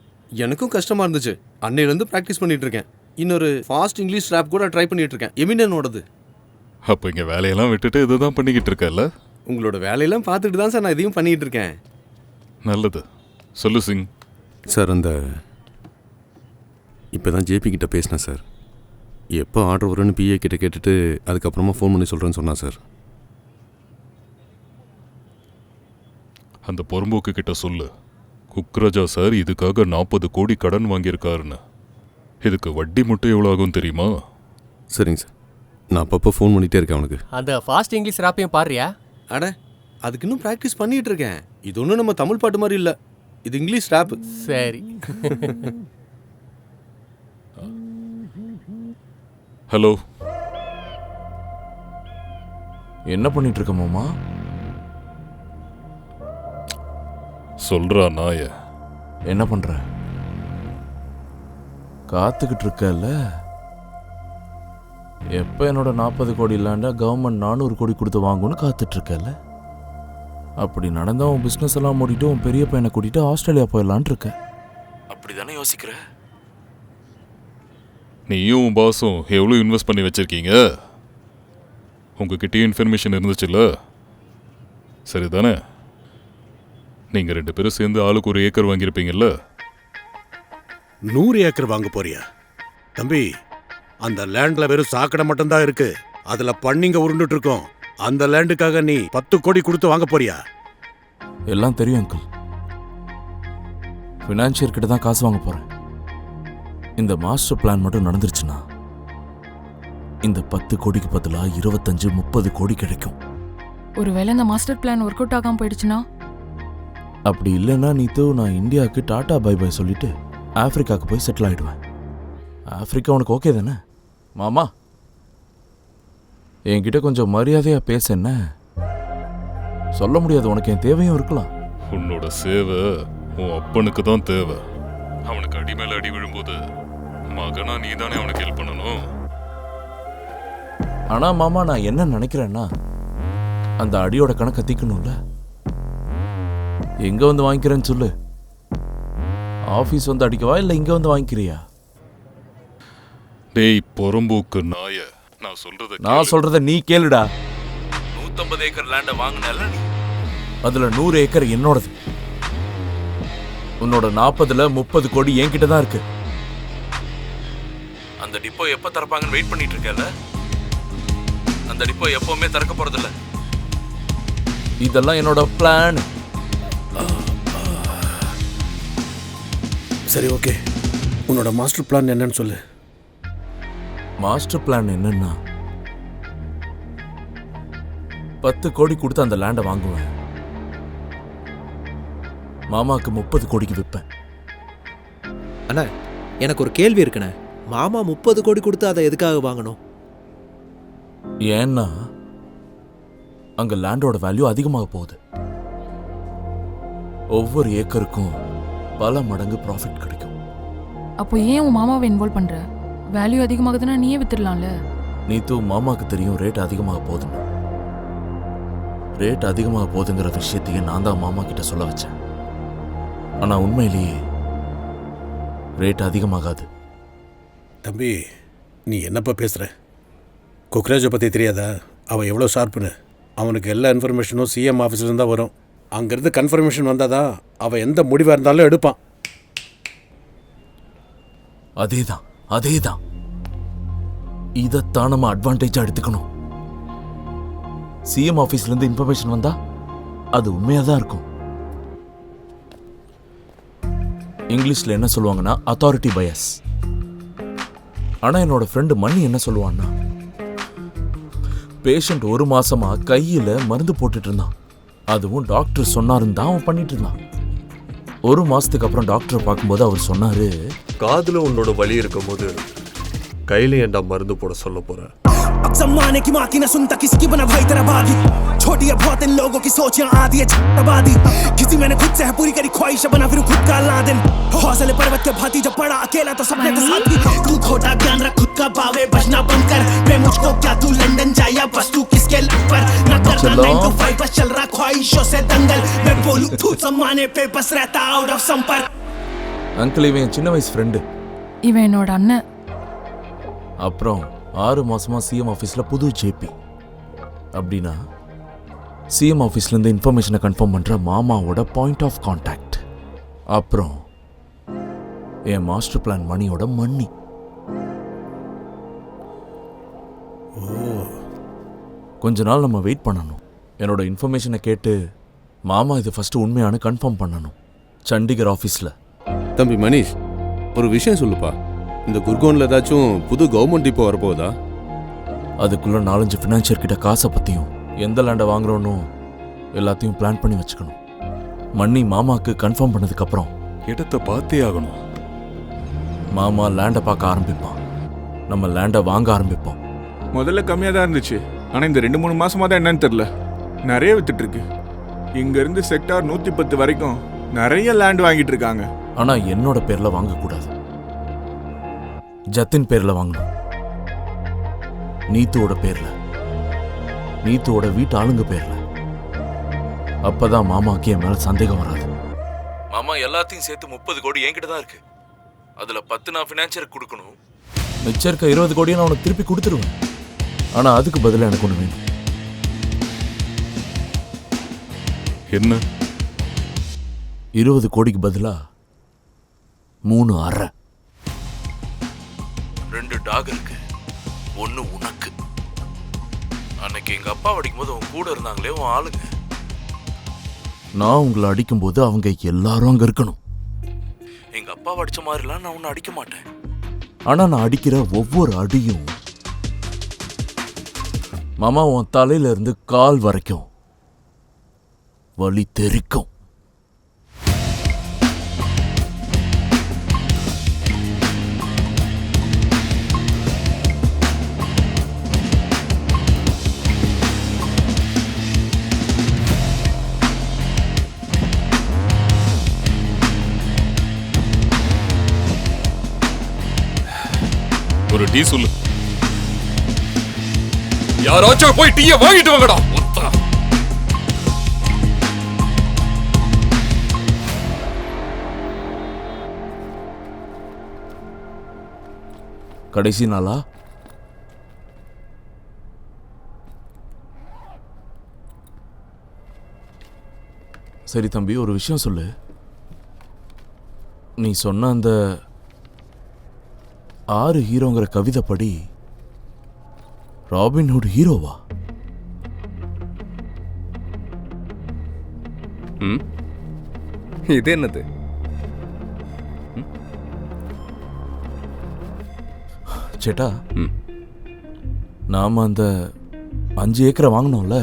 S14: எனக்கும் கஷ்டமா இருந்துச்சு. அன்னையிலேருந்து ப்ராக்டிஸ் பண்ணிட்டு இருக்கேன். இன்னொரு ஃபாஸ்ட் இங்கிலீஷ் ரேப் கூட ட்ரை பண்ணிட்டு இருக்கேன், எமினனோடது.
S5: அப்ப இங்க வேலையெல்லாம் விட்டுட்டு இதுதான் பண்ணிக்கிட்டு இருக்கல?
S14: உங்களோட வேலையெல்லாம் பார்த்துட்டு தான் சார் நான் இதையும் பண்ணிட்டு இருக்கேன்.
S5: நல்லது, சொல்லு சிங்.
S16: சார் அந்த இப்போ தான் ஜேபி கிட்ட பேசினேன் சார். எப்போ ஆர்டர் வரும்னு பிஏ கிட்ட கேட்டுட்டு அதுக்கப்புறமா ஃபோன் பண்ணி சொல்கிறேன்னு சொன்னான் சார்.
S5: அந்த பொறும்போக்கு கிட்ட சொல்லு, குக்ராஜா சார் இதுக்காக 40 கோடி கடன் வாங்கியிருக்காருன்னு. இதுக்கு வட்டி மட்டும் எவ்வளோ ஆகும் தெரியுமா?
S16: சரிங்க சார், நான் அப்பப்போ ஃபோன் பண்ணிகிட்டே இருக்கேன் அவனுக்கு.
S2: அந்த ஃபாஸ்ட் இங்கிலீஷ் ராப்பையும் பாடுறியா?
S14: அட, அதுக்கு இன்னும் ப்ராக்டிஸ் பண்ணிட்டு இருக்கேன். இது ஒன்றும் நம்ம தமிழ் பாட்டு மாதிரி இல்லை, இது இங்கிலீஷ் ரேப்.
S2: சரி.
S5: ஹலோ,
S4: என்ன பண்ணிட்டு இருக்க மாமா?
S5: சொல்றா நாய.
S4: என்ன பண்ற? காத்துக்கிட்டு இருக்கல. எப்போ என்னோட 40 கோடி லேண்டா கவர்மெண்ட் 400 கோடி கொடுத்து வாங்குன்னு காத்துட்டு இருக்கல. அப்படி நடந்தா உன் பிஸ்னஸ் எல்லாம் மூடிட்டு உன் பெரிய பையனை கூட்டிட்டு ஆஸ்திரேலியா போயிடலான் இருக்க. அப்படிதானே யோசிக்கிற?
S5: நீயும் உன் பாஸும் எவ்வளோ இன்வெஸ்ட் பண்ணி வச்சிருக்கீங்க? உங்ககிட்டயும் இன்ஃபர்மேஷன் இருந்துச்சுல்ல? சரிதானே? நீங்க 2 பேரும் சேர்ந்து ஆளுக்கு 1 ஏக்கர் வாங்கியிருப்பீங்கல்ல?
S11: 100 ஏக்கர் வாங்க போறியா? தம்பி, அந்த லேண்ட்ல வெறும் சாக்கடை மட்டும்தான் இருக்கு. அதுல பண்ணிங்க உருண்டுட்டு இருக்கோம். அந்த லேண்டுக்காக நீ 10 கோடி கொடுத்து வாங்க போறியா?
S4: எல்லாம் தெரியும் அங்கிள். ஃபினான்ஷியர் கிட்ட தான் காசு வாங்க போறேன். இந்த மாஸ்டர் பிளான் மட்டும் நடந்துருச்சுன்னா இந்த 10 கோடிக்கு பதிலா 25-30 கோடி கிடைக்கும்.
S7: ஒருவேளை இந்த மாஸ்டர் பிளான் ஒர்க் அவுட் ஆகாம போயிடுச்சுன்னா?
S4: அப்படி இல்லைன்னா நீத்தோ நான் இந்தியாவுக்கு டாடா பை பை சொல்லிட்டு ஆப்பிரிக்காவுக்கு போய் செட்டில் ஆயிடுவேன். ஆப்பிரிக்கா உனக்கு ஓகே தானே மாமா? என்கிட்ட கொஞ்சம் மரியாதையா பேச. என்ன சொல்ல முடியாது, உனக்கு என் தேவையும் இருக்கலாம்.
S5: உன்னோட சேவை உன் அப்பனுக்கு தான் தேவை. அவனுக்கு அடி மேல அடி விழும்போது மகனா நீ தானே அவனுக்கு ஹெல்ப் பண்ணணும்.
S4: ஆனா மாமா, நான் என்ன நினைக்கிறேன்னா அந்த அடியோட கணக்கை தீக்கணும்ல. எங்க வந்து வாங்கிக்கிறேன்னு சொல்லு. ஆபீஸ் வந்து அடிக்கவா இல்ல இங்க வந்து வாங்கிக்கிறியா?
S5: டேய் பொறம்போக்கு நாய,
S4: நான் சொல்றத நீ கேளுடா. 150 ஏக்கர் லேண்ட வாங்கினல நீ, அதுல 100 ஏக்கர் என்னோடது. உன்னோட 40ல 30 கோடி என்கிட்ட தான் இருக்கு. அந்த டிப்போ எப்ப திறப்பாங்கன்னு வெயிட் பண்ணிட்டு இருக்கல. அந்த டிப்போ எப்பவுமே திறக்க போறதில்ல. இதெல்லாம் என்னோட பிளான்.
S11: சரி, ஓகே. உன்னோட மாஸ்டர் பிளான் என்னன்னு சொல்லு.
S4: மாஸ்டர் பிளான் என்னன்னா 10 கோடி கொடுத்து அந்த லேண்டை வாங்குவேன். மாமாக்கு 30 கோடிக்கு விற்பேன்.
S18: அண்ணா, எனக்கு ஒரு கேள்வி இருக்குண்ணே. மாமா 30 கோடி கொடுத்து அதை எதுக்காக வாங்கணும்?
S4: ஏன்னா அங்க லேண்டோட வேல்யூ அதிகமாக போகுது. ஒவ்வொரு ஏக்கருக்கும் பல மடங்கு ப்ராஃபிட் கிடைக்கும்.
S7: அப்போ ஏன் உன் மாமாவை இன்வால்வ் பண்ற? வேல்யூ அதிகமாகுதுன்னா நீயே வித்துடலாம்ல.
S4: நீத்து மாமாக்கு தெரியும் ரேட் அதிகமாக போகுதுன்னு. ரேட் அதிகமாக போகுதுங்கிற விஷயத்தையே நான் தான் மாமா கிட்ட சொல்ல வச்சேன். ஆனா உண்மையிலேயே ரேட் அதிகமாகாது.
S11: தம்பி, நீ என்னப்பா பேசுற? குக்ராஜை பற்றி தெரியாதா? அவன் எவ்வளோ ஷார்ப்புன்னு. அவனுக்கு எல்லா இன்ஃபர்மேஷனும் சிஎம் ஆஃபீஸ்லேருந்து தான் வரும். அங்கேருந்து கன்ஃபர்மேஷன் வந்தாதான் அவன் எந்த முடிவாக இருந்தாலும் எடுப்பான்.
S4: அதேதான் அதேதான். இதைத்தான் நம்ம அட்வான்டேஜா எடுத்துக்கணும். சிஎம் ஆஃபீஸ்ல இருந்து இன்ஃபர்மேஷன் வந்தா அது உண்மையா தான் இருக்கும். இங்கிலீஷ்ல என்ன சொல்லுவாங்கன்னா அத்தாரிட்டி பயஸ். ஆனா என்னோட ஃப்ரெண்டு மணி என்ன சொல்லுவான்னா பேஷண்ட் 1 மாசமா கையில மருந்து போட்டுட்டு இருந்தான். அதுவும் டாக்டர் சொன்னாருன்னு தான் அவன் பண்ணிட்டு இருந்தான். 1 மாசத்துக்கு அப்புறம் டாக்டரை பார்க்கும்போது அவர் சொன்னாரு,
S15: காதுல உன்னோட வலி இருக்கும் போது கையில ஏன்டா மருந்து போட சொல்ல போற?
S17: अब जमाने की माँ की न सुनता किसकी बना भाई तेरा बागी छोटी है बहुत इन लोगों की सोच यहाँ आधी है झटबादी किसी मैंने खुद से है पूरी करी ख्वाहिश बना फिर खुद का लादेन हौसले पर्वत के भांति जब पड़ा अकेला तो सपने के साथ भी तू थोड़ा ज्ञान रख खुद का बावे बजना बंद कर बे मुझको क्या तू लंदन जाए या बस तू किसके पर न करना 9 to 5 बस चल रहा ख्वाहिशों से दंगल मैं बोलूं तू जमाने पे बस रहता आउट ऑफ संपर्क.
S4: அங்கிள் இவன் சின்ன வயசு ஃப்ரெண்டு.
S7: இவன் என்னோட அண்ணன்.
S4: அப்புறம் 6 மாசமா சிஎம் ஆஃபீஸில் புது ஜேபி. அப்படின்னா சிஎம் ஆஃபீஸ்லேருந்து இன்ஃபர்மேஷனை கன்ஃபார்ம் பண்ணுற மாமாவோட பாயிண்ட் ஆஃப் கான்டாக்ட். அப்புறம் என் மாஸ்டர் பிளான் மணியோட மண்ணி. கொஞ்ச நாள் நம்ம வெயிட் பண்ணணும். என்னோட இன்ஃபர்மேஷனை கேட்டு மாமா இது ஃபர்ஸ்ட் உண்மையான கன்ஃபார்ம் பண்ணணும் சண்டிகர் ஆஃபீஸில்.
S16: தம்பி மணிஷ், ஒரு விஷயம் சொல்லுப்பா. இந்த குர்கோன்ல ஏதாச்சும் புது கவர்மெண்ட் இப்போ வரப்போகுதா?
S4: அதுக்குள்ள 4-5 ஃபினான்ஷியர் கிட்ட காசை பற்றியும் எந்த லேண்டை வாங்குறோன்னு எல்லாத்தையும் பிளான் பண்ணி வச்சுக்கணும். மண்ணி மாமாவுக்கு கன்ஃபார்ம் பண்ணதுக்கப்புறம்
S5: இடத்தை பார்த்தே ஆகணும்.
S4: மாமா லேண்டை பார்க்க ஆரம்பிப்பான், நம்ம லேண்டை வாங்க ஆரம்பிப்போம்.
S3: முதல்ல கம்மியாக தான் இருந்துச்சு, ஆனால் இந்த 2-3 மாசமாக தான் என்னன்னு தெரில நிறைய வித்துட்டு இருக்கு. இங்கேருந்து செக்டார் 110 வரைக்கும் நிறைய லேண்ட் வாங்கிட்டு இருக்காங்க.
S4: ஆனால் என்னோட பேரில் வாங்கக்கூடாது, ஜத்தின் பேரில் வாங்கணும். நீத்துவோட பேரில், நீத்துவோட வீட்டு ஆளுங்க பேரில். அப்பதான் மாமாக்கு என் மேலே சந்தேகம் வராது. மாமா எல்லாத்தையும் சேர்த்து 30 கோடி என்கிட்ட தான் இருக்கு. அதில் 10 நான் ஃபினான்ஷியருக்கு கொடுக்கணும். மிச்சம் இருக்க 20 கோடியை நான் உனக்கு திருப்பி கொடுத்துருவேன். ஆனால் அதுக்கு பதிலாக எனக்கு ஒன்று வேணும்.
S5: என்ன?
S4: 20 கோடிக்கு பதிலாக 3 அரை. 2 டாக் இருக்கு, 1 உனக்கு. அன்னைக்கு எங்க அப்பா அடிக்கும் போது உன் கூட இருந்தாங்களே உன் ஆளுங்க, நான் உங்களை அடிக்கும் போது அவங்க எல்லாரும் அங்க இருக்கணும். எங்க அப்பாவை அடிச்ச மாதிரிலாம் நான் உன்னை அடிக்க மாட்டேன். ஆனா நான் அடிக்கிற ஒவ்வொரு அடியும் மாமா உன் தலையில இருந்து கால் வரைக்கும் வலி தெரிக்கும்.
S5: ஒரு டீ சொல்லு. யாராச்சும் போய் டீயை வாங்கிட்டு வாங்கடா.
S4: கடைசி நாளா? சரி தம்பி, ஒரு விஷயம் சொல்லு. நீ சொன்ன அந்த 6 ஹீரோங்கிற கவிதைப்படி ராபின்ஹுட் ஹீரோவா?
S10: இது என்னது?
S4: சேட்டா, நாம அந்த 5 ஏக்கரை வாங்கினோம்ல,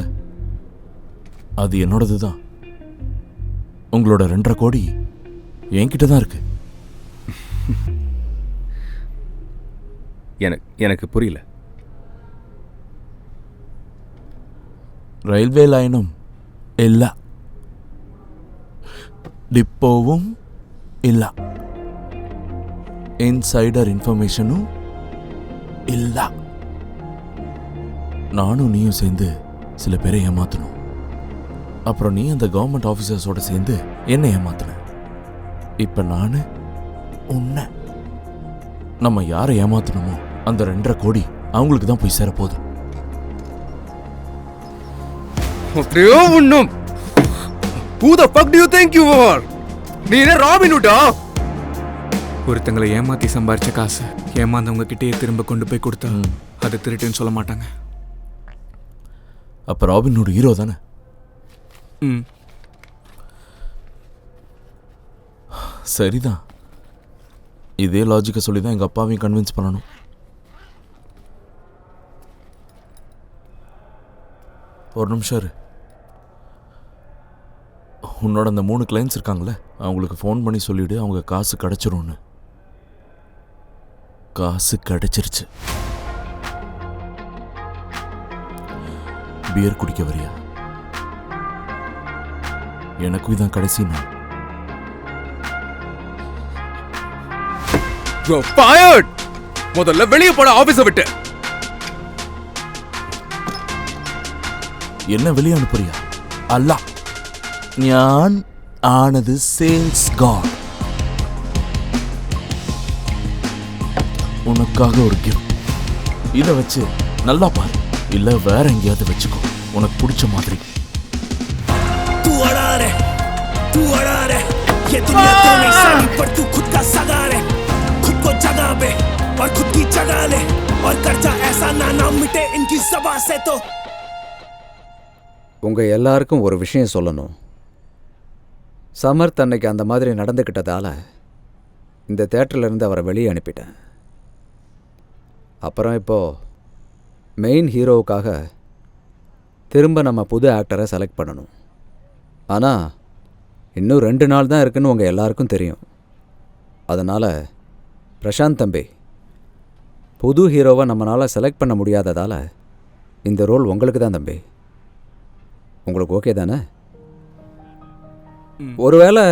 S4: அது என்னோடது தான். உங்களோட 2.5 கோடி என்கிட்ட தான் இருக்கு.
S10: எனக்கு புரியல.
S4: ரயில்வே லைனும் இல்ல, டிப்போவும் இல்ல, இன்சைடர் இன்ஃபர்மேஷனும் இல்ல. நானும் நீயும் சேர்ந்து சில பேரை ஏமாத்தணும். அப்புறம் நீ அந்த கவர்மெண்ட் ஆஃபீஸர்ஸோட சேர்ந்து என்ன ஏமாத்தின. இப்ப நானு உன்னை, நம்ம யாரை ஏமாத்தணுமோ அந்த 2.5 கோடி அவங்களுக்கு தான் போய் சேரப்போகுது.
S10: அப்படியே ஒண்ணும். Who the fuck do you think you are? நீ என்ன ராபின்ஹுட்டா?
S3: ஒருத்தங்களை ஏமாத்தி சம்பாரிச்ச காசு ஏமாந்தவங்க கிட்டே திரும்ப கொண்டு போய் கொடுத்தா அதை திருட்டுன்னு சொல்ல மாட்டாங்க.
S4: அப்ப ராபின்ஹுட் ஹீரோ தானே? சரிதான். இதே லாஜிக்கை சொல்லி தான் எங்கள் அப்பாவையும் கன்வின்ஸ் பண்ணணும். ஒரு நிமிஷம் இரு. உன்னோட அந்த 3 கிளைண்ட்ஸ் இருக்காங்களே, அவங்களுக்கு ஃபோன் பண்ணி சொல்லிவிடு அவங்க காசு கிடச்சிரும்னு. காசு கிடைச்சிருச்சு. பியர் குடிக்க வரியா? எனக்கும் இதான் கடைசி நாள்.
S10: You're fired! முதல்ல வெளியே போட ஆபீஸை விட்டு.
S4: என்ன வெளியே அனுப்புறியா? அல்ல, ஞான் ஆனது சேல்ஸ் காட். உனக்காக ஒரு கிஃப்ட். இதை வச்சு நல்லா பாரு, இல்ல வேற எங்கேயாவது வச்சுக்கோ, உனக்கு பிடிச்ச மாதிரி.
S17: तू अड़ा रे, तू अड़ा रे, ये दुनिया तो नहीं सही पर तू खुद का सगा रे, खुद को जगा बे और खुद की जगा ले और कर जा ऐसा ना मिटे इनकी ज़बान से तो.
S12: உங்கள் எல்லாருக்கும் ஒரு விஷயம் சொல்லணும். சமர்த் அன்னைக்கு அந்த மாதிரி நடந்துக்கிட்டதால இந்த தேட்டர்லேருந்து அவரை வெளியே அனுப்பிட்டேன். அப்புறம் இப்போது மெயின் ஹீரோவுக்காக திரும்ப நம்ம புது ஆக்டரை செலக்ட் பண்ணணும். ஆனால் இன்னும் 2 நாள் தான் இருக்குன்னு உங்கள் எல்லாருக்கும் தெரியும். அதனால் பிரசாந்த் தம்பி, புது ஹீரோவை நம்மளால் செலக்ட் பண்ண முடியாததால் இந்த ரோல் உங்களுக்கு தான் தம்பி. உங்களுக்கு ஓகே தானே? ஒருவேளை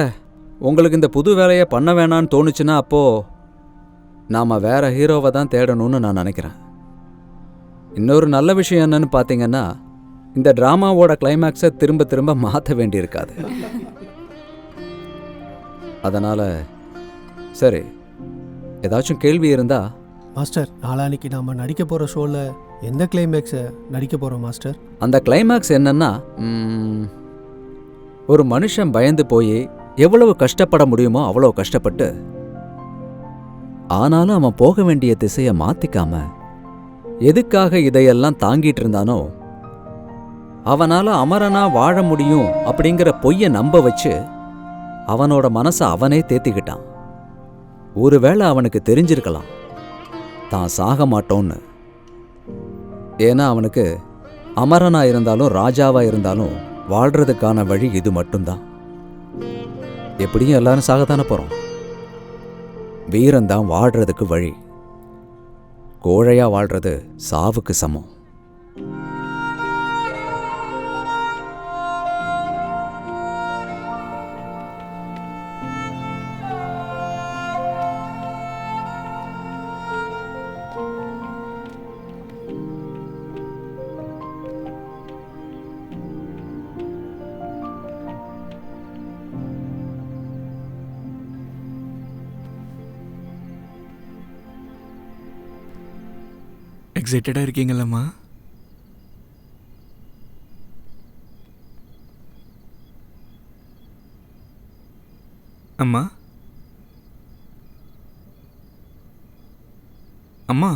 S12: உங்களுக்கு இந்த புது வேலையை பண்ண வேணான்னு தோணுச்சுன்னா அப்போது நாம் வேறு ஹீரோவை தான் தேடணும்னு நான் நினைக்கிறேன். இன்னொரு நல்ல விஷயம் என்னன்னு பார்த்தீங்கன்னா, இந்த ட்ராமாவோட கிளைமேக்ஸை திரும்ப திரும்ப மாற்ற வேண்டியிருக்காது. அதனால் சரி, ஏதாச்சும் கேள்வி இருந்தால்.
S19: மாஸ்டர், நாளான்னைக்கு நாம் நடிக்க போகிற ஷோவில் எந்த கிளைமேக்ஸை நடிக்க போகிறோம் மாஸ்டர்?
S12: அந்த கிளைமேக்ஸ் என்னன்னா, ஒரு மனுஷன் பயந்து போய் எவ்வளவு கஷ்டப்பட முடியுமோ அவ்வளோ கஷ்டப்பட்டு, ஆனாலும் அவன் போக வேண்டிய திசையை மாற்றிக்காம எதுக்காக இதையெல்லாம் தாங்கிட்டு இருந்தானோ அவனால் அமரனா வாழ முடியும் அப்படிங்கிற பொய்யை நம்ப வச்சு அவனோட மனசை அவனே தேத்திக்கிட்டான். ஒருவேளை அவனுக்கு தெரிஞ்சிருக்கலாம் தான் சாக மாட்டோன்னு. ஏன்னா அவனுக்கு அமரனா இருந்தாலும் ராஜாவா இருந்தாலும் வாழ்றதுக்கான வழி இது மட்டும்தான். எப்படியும் எல்லாரும் சாகத்தானே போகிறோம். வீரந்தான் வாழ்றதுக்கு வழி. கோழையா வாழ்றது சாவுக்கு சமம்.
S3: எக்ஸைட்டடாக இருக்கீங்களம்மா? அம்மா, அம்மா,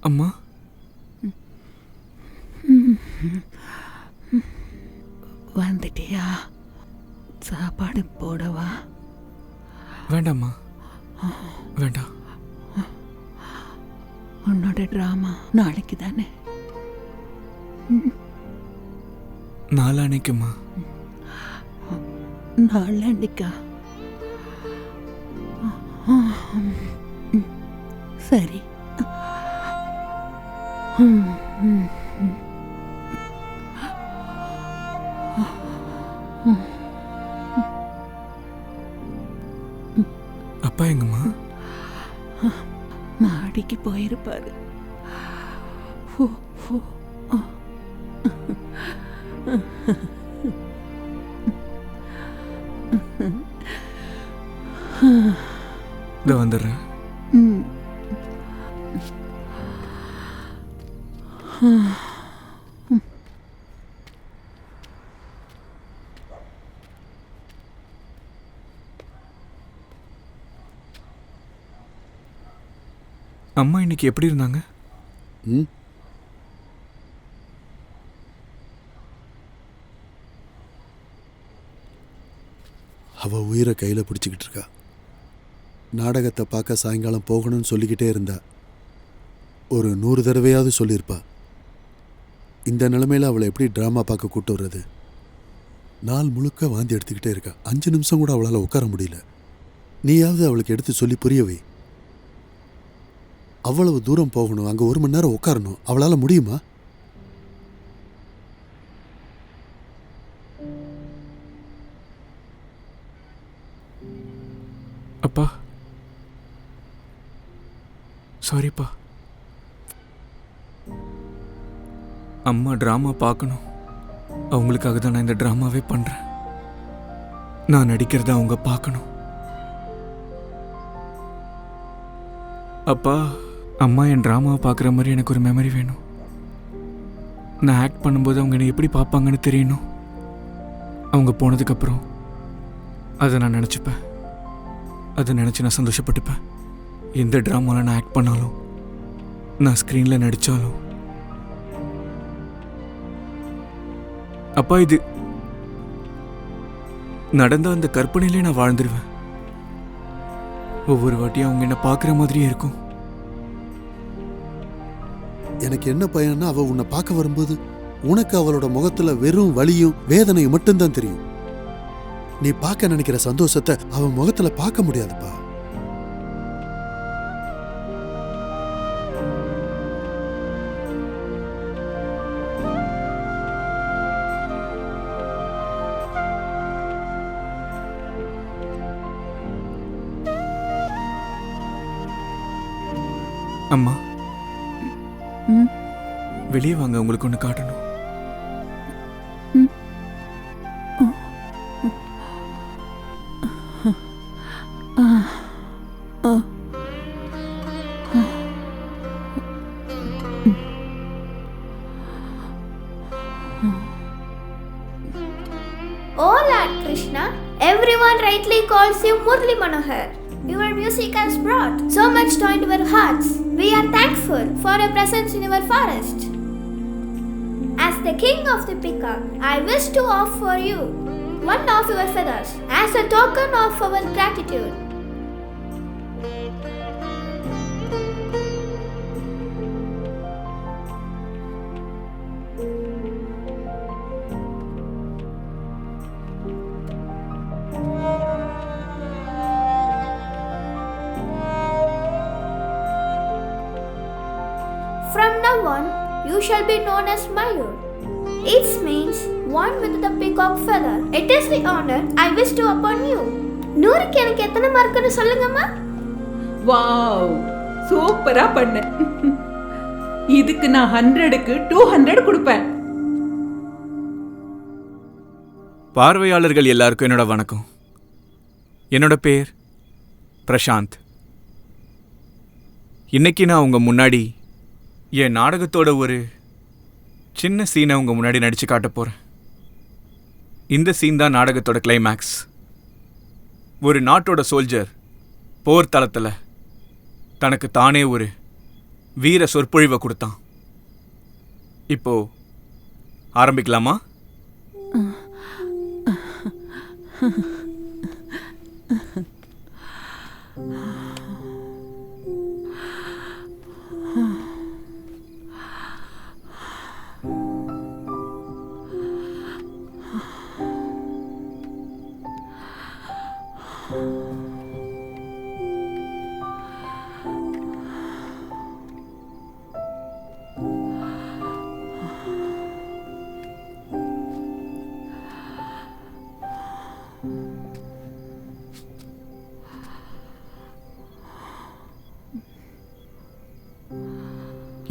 S3: அம்மா,
S9: வந்துட்டியா? சாப்பாடு போடவா?
S3: வேண்டாம்மா, வேண்டாம்.
S9: உன்னோட ட்ராமா நாளைக்கு தானே?
S3: நாளான்னைக்குமா?
S9: நாளான்னைக்கா? சரி.
S3: அப்பா எங்கம்மா?
S9: மாடிக்கு போயிருப்பாரு.
S3: இதோ வந்துடுறேன். அம்மா இன்னைக்கு எப்படி இருந்தாங்க?
S20: அவள் உயிரை கையில் பிடிச்சிக்கிட்டு இருக்கா. நாடகத்தை பார்க்க சாயங்காலம் போகணும்னு சொல்லிக்கிட்டே இருந்தா. ஒரு 100 தடவையாவது சொல்லியிருப்பா. இந்த நிலைமையில் அவளை எப்படி ட்ராமா பார்க்க கூட்டு வர்றது? நாள் முழுக்க வாந்தி எடுத்துக்கிட்டே இருக்கா. 5 நிமிஷம் கூட அவளால் உட்கார முடியல. நீயாவது அவளுக்கு எடுத்து சொல்லி புரியவை. அவ்வளவு தூரம் போகணும், அங்கே 1 மணி நேரம் உட்காரணும். அவளால் முடியுமா?
S3: அப்பா சாரிப்பா. அம்மா ட்ராமா பார்க்கணும், அவங்களுக்காக தான் நான் இந்த ட்ராமாவே பண்ணுறேன். நான் நடிக்கிறத அவங்க பார்க்கணும். அப்பா, அம்மா என் ட்ராமாவை பார்க்குற மாதிரி எனக்கு ஒரு மெமரி வேணும். நான் ஆக்ட் பண்ணும்போது அவங்க என்னை எப்படி பார்ப்பாங்கன்னு தெரியணும். அவங்க போனதுக்கப்புறம் அதை நான் நினச்சிப்பேன். அதை நினச்சி நான் சந்தோஷப்பட்டுப்பேன். எந்த ட்ராமாவில் நான் ஆக்ட் பண்ணாலும், நான் ஸ்க்ரீனில் நடித்தாலும். அப்பா, இது நடந்த அந்த கற்பனையிலே நான் வாழ்ந்துருவேன். ஒவ்வொரு வாட்டியும் அவங்க என்ன பார்க்குற மாதிரியே இருக்கும்.
S20: எனக்கு என்ன பையன்னா, அவள் உன்னை பார்க்க வரும்போது உனக்கு அவளோட முகத்தில் வெறும் வலியும் வேதனையும் மட்டும்தான் தெரியும். நீ பார்க்க நினைக்கிற சந்தோஷத்தை அவன் முகத்தில் பார்க்க முடியாதுப்பா.
S3: அம்மா, வெளியே வாங்க, உங்களுக்கு ஒன்று காட்டணும்.
S1: Oh Lord Krishna, everyone rightly calls you Murli Manohar. Your music has brought so much joy to our hearts. We are thankful for your presence in our forest. As the king of the peacock, I wish to offer you one of your feathers as a token of our gratitude. From now on, you shall be known as Mayur. It means one with the peacock feather. It is the honor I wish to upon you. 100க்கு எனக்கு எத்தனை மார்க்னு சொல்லுங்கம்மா.
S9: வாவ், சூப்பரா பண்ண. இதுக்கு நான் 100க்கு 200 கொடுப்பேன்.
S3: பார்வையாளர்கள் எல்லாருக்கும் என்னோட வணக்கம். என்னோட பேர் பிரசாந்த். இன்னைக்கு நான் உங்க முன்னாடி என் நாடகத்தோட ஒரு சின்ன சீனை உங்க முன்னாடி நடிச்சு காட்ட போறேன். இந்த சீன் தான் நாடகத்தோட கிளைமேக்ஸ். ஒரு நாட்டோட சோல்ஜர் போர் தளத்துல தனக்கு தானே ஒரு வீர சொற்பொழிவை கொடுத்தான். இப்போ ஆரம்பிக்கலாமா?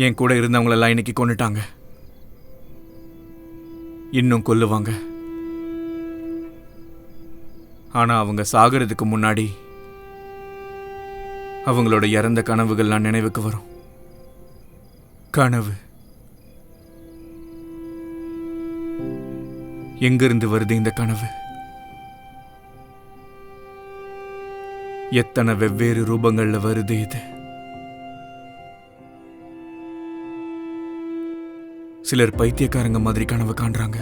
S3: என் கூட இருந்தவங்களெல்லாம் இன்னைக்கு கொன்னுட்டாங்க, இன்னும் கொல்லுவாங்க. ஆனா அவங்க சாகிறதுக்கு முன்னாடி அவங்களோட இறந்த கனவுகள்லாம் நினைவுக்கு வரும். கனவு எங்கிருந்து வருது? இந்த கனவு எத்தனை வெவ்வேறு ரூபங்கள்ல வருது? இது சிலர் பைத்தியக்காரங்க மாதிரி கனவு காண்றாங்க.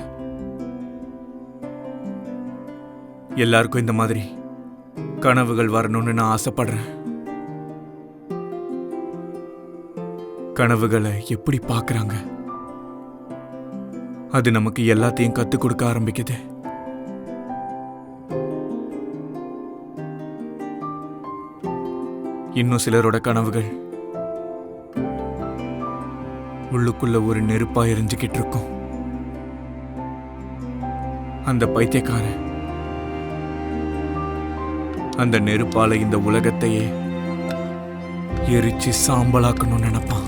S3: எல்லாருக்கும் இந்த மாதிரி கனவுகள் வரணும்னு நான் ஆசைப்படுறேன். கனவுகளை எப்படி பார்க்கறாங்க அது நமக்கு எல்லாத்தையும் கத்துக் கொடுக்க ஆரம்பிக்குது. இன்னும் சிலரோட கனவுகள் உள்ளுக்குள்ள ஒரு நெருப்பா எரிஞ்சுக்கிட்டு இருக்கும். அந்த பைத்தியக்காரன் அந்த நெருப்பால இந்த உலகத்தையே எரிச்சு சாம்பலாக்கணும்னு நினைப்பான்.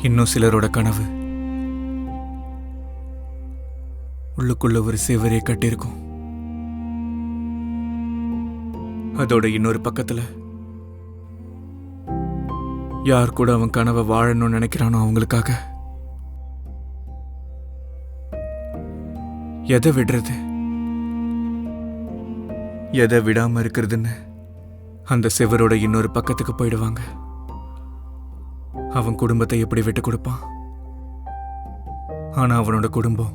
S3: இன்னும் சிலரோட கனவு உள்ளுக்குள்ள ஒரு சிவரே கட்டியிருக்கும். அதோட இன்னொரு பக்கத்துல யார் கூட அவன் கனவை வாழணும்னு நினைக்கிறானோ அவங்களுக்காக எதை விடுறது எதை விடாம இருக்கிறதுன்னு அந்த சிவரோட இன்னொரு பக்கத்துக்கு போயிடுவாங்க. அவன் குடும்பத்தை எப்படி விட்டு கொடுப்பான்? ஆனா அவனோட குடும்பம்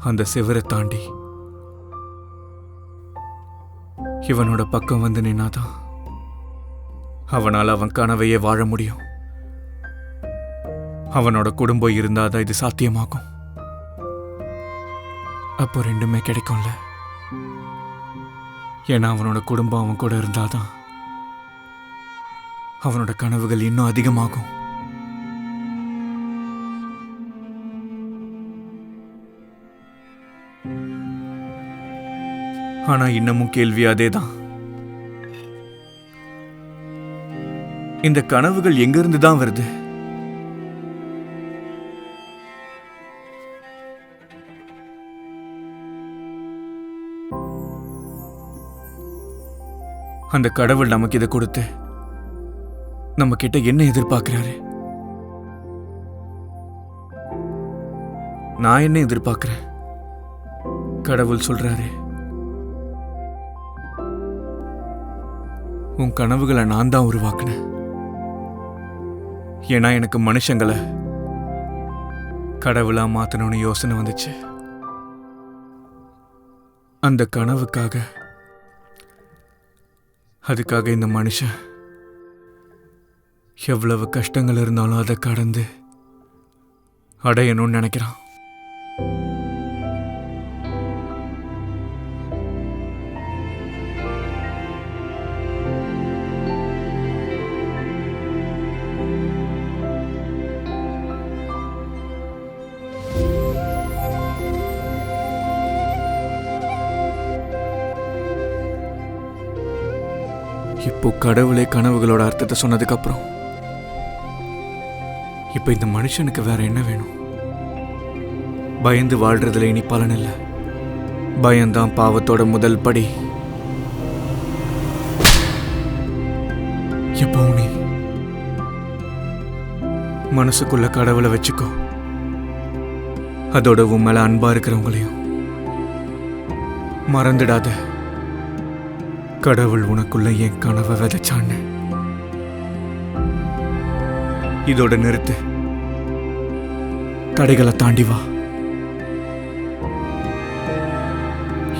S3: அந்த சிவரை தாண்டி இவனோட பக்கம் வந்து நின்னாதான் அவனால் அவன் கனவையே வாழ முடியும். அவனோட குடும்பம் இருந்தாதான் இது சாத்தியமாகும். அப்போ ரெண்டுமே கிடைக்கும்ல. ஏன்னா அவனோட குடும்பம் அவன் கூட இருந்தாதான் அவனோட கனவுகள் இன்னும் அதிகமாகும். ஆனா இன்னமும் கேள்வி அதேதான். இந்த கனவுகள் எங்கிருந்து தான் வருது? அந்த கடவுள் நமக்கு இதை கொடுத்து நம்ம கிட்ட என்ன எதிர்பார்க்கிறாரு? நான் என்ன எதிர்பார்க்கிறேன்? கடவுள் சொல்றாரு, உன் கனவுகளை நான் தான் உருவாக்குனேன். ஏன்னா எனக்கு மனுஷங்களை கடவுளா மாத்தணும்னு யோசனை வந்துச்சு. அந்த கனவுக்காக அதுக்காக இந்த மனுஷன் எவ்வளவு கஷ்டங்கள் இருந்தாலும் அதை கடந்து அடையணும்னு நினைக்கிறான். இப்போ கடவுளே கனவுகளோட அர்த்தத்தை சொன்னதுக்கு அப்புறம் இப்ப இந்த மனுஷனுக்கு வேற என்ன வேணும்? பயந்து வாழ்றதுல இனி பலன் இல்லை. பயம்தான் பாவத்தோட முதல் படி. எப்போ நீ மனசுக்குள்ள கடவுளை வச்சுக்கோ. அதோட உன் மேல அன்பா இருக்கிறவங்களையும் மறந்துடாத. கடவுள் உனக்குள்ள என் கனவை விதைச்சான்னு. இதோட நிறுத்து. தடைகளை தாண்டி வா.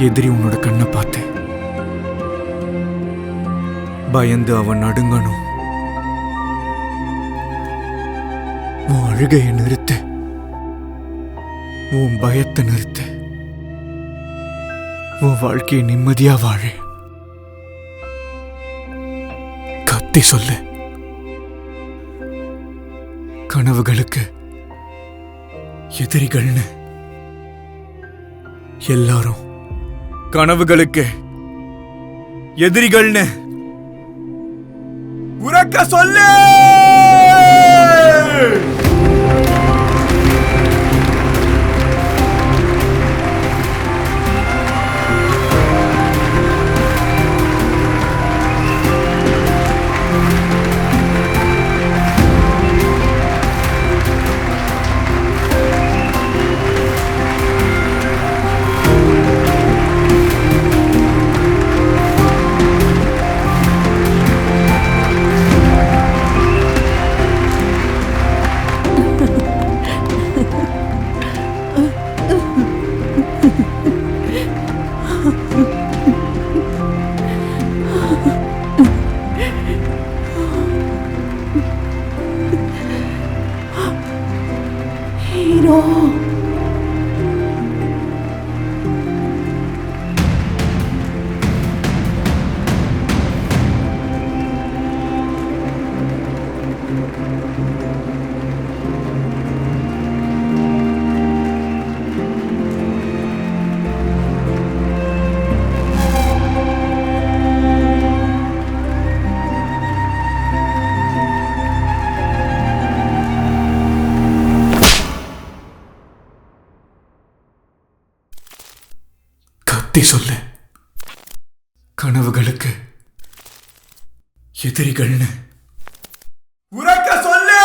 S3: எதிரி உன்னோட கண்ணை பார்த்து பயந்து அவன் நடுங்கணும். உன் அழுகையை நிறுத்து. உன் பயத்தை நிறுத்து. உன் வாழ்க்கையை நிம்மதியா வாழு. கத்தி சொல்லு. கனவுகளுக்கு எதிரிகள்னு எல்லாரும் கனவுகளுக்கு எதிரிகள்னு உரக்க சொல்லு. பத்தி சொல்லு. கனவுகளுக்கு எதிரிகள்னு
S17: உறக்க சொல்லு.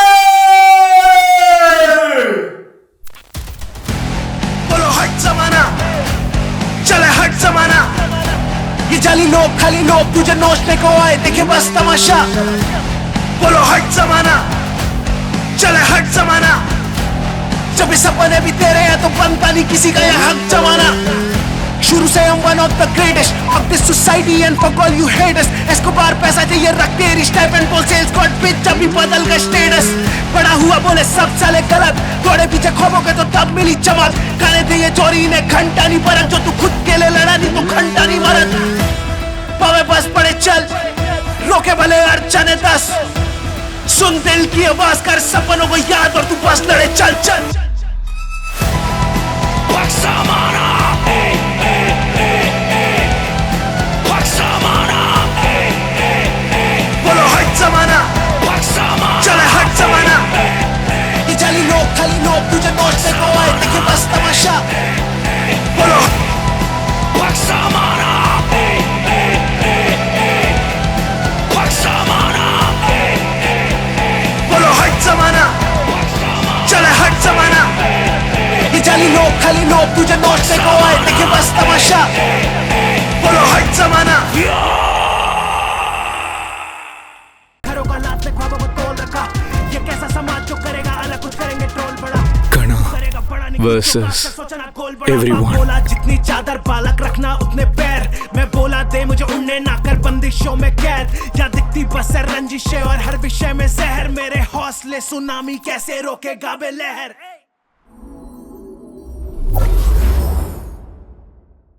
S17: बोलो हट जमाना, चले हट जमाना. ये जाली लोग खाली लोग तुझे नोचने को आए, देखे बस तमाशा. बोलो हट जमाना, चले हट जमाना. जब ये सपने भी तेरे हैं तो बनता नहीं किसी का ये हक जमाना. शुरू से हम one of the greatest of this society and fuck all you haters. Escobar पैसा चाहिए रखते रिच टाइप एंड बोल सेल्स गॉड बिच जब भी बदल का स्टेटस. बड़ा हुआ बोले सब साले गलत, थोड़े पीछे खोबोगे तो तब मिली चमक. खाने दिए चोरी ने घंटा नहीं परख, जो तू खुद के लिए लड़ा नहीं तो घंटा नहीं मरत. पावे बस पड़े चल, रोके भले अड़चने 10. सुन दिल की आवाज, कर सपनों को याद और तू बस लड़े चल चल. Waksamana, hey, hey, hey, hey. Waksamana, hey, hey, hey. बोलो हट जमाना, Waksamana, चले हट जमाना. ये जाली लोग खाली लोग तुझे नोचने को आए, देखे बस तमाशा. बोलो Waksamana, hey, hey, hey, hey. Waksamana, hey, hey, hey. बोलो हट जमाना, चले हट जमाना. ये जाली लोग खाली लोग तुझे नोचने को आए, देखे बस तमाशा. बोलो हट जमाना. घरों का लात में ख्वाबों को तोल रखा, ये कैसा समाज जो करेगा अलग, कुछ करेंगे ट्रोल बड़ा.
S3: Kana versus everyone.
S17: बोला जितनी चादर बालक रखना उतने पैर. मैं बोला दे मुझे उड़ने ना कर बंदिशों में कैद. या दिखती बस है रंजिशें और हर विषय में जहर. मेरे हौसले सुनामी कैसे रोकेगा बे लहर.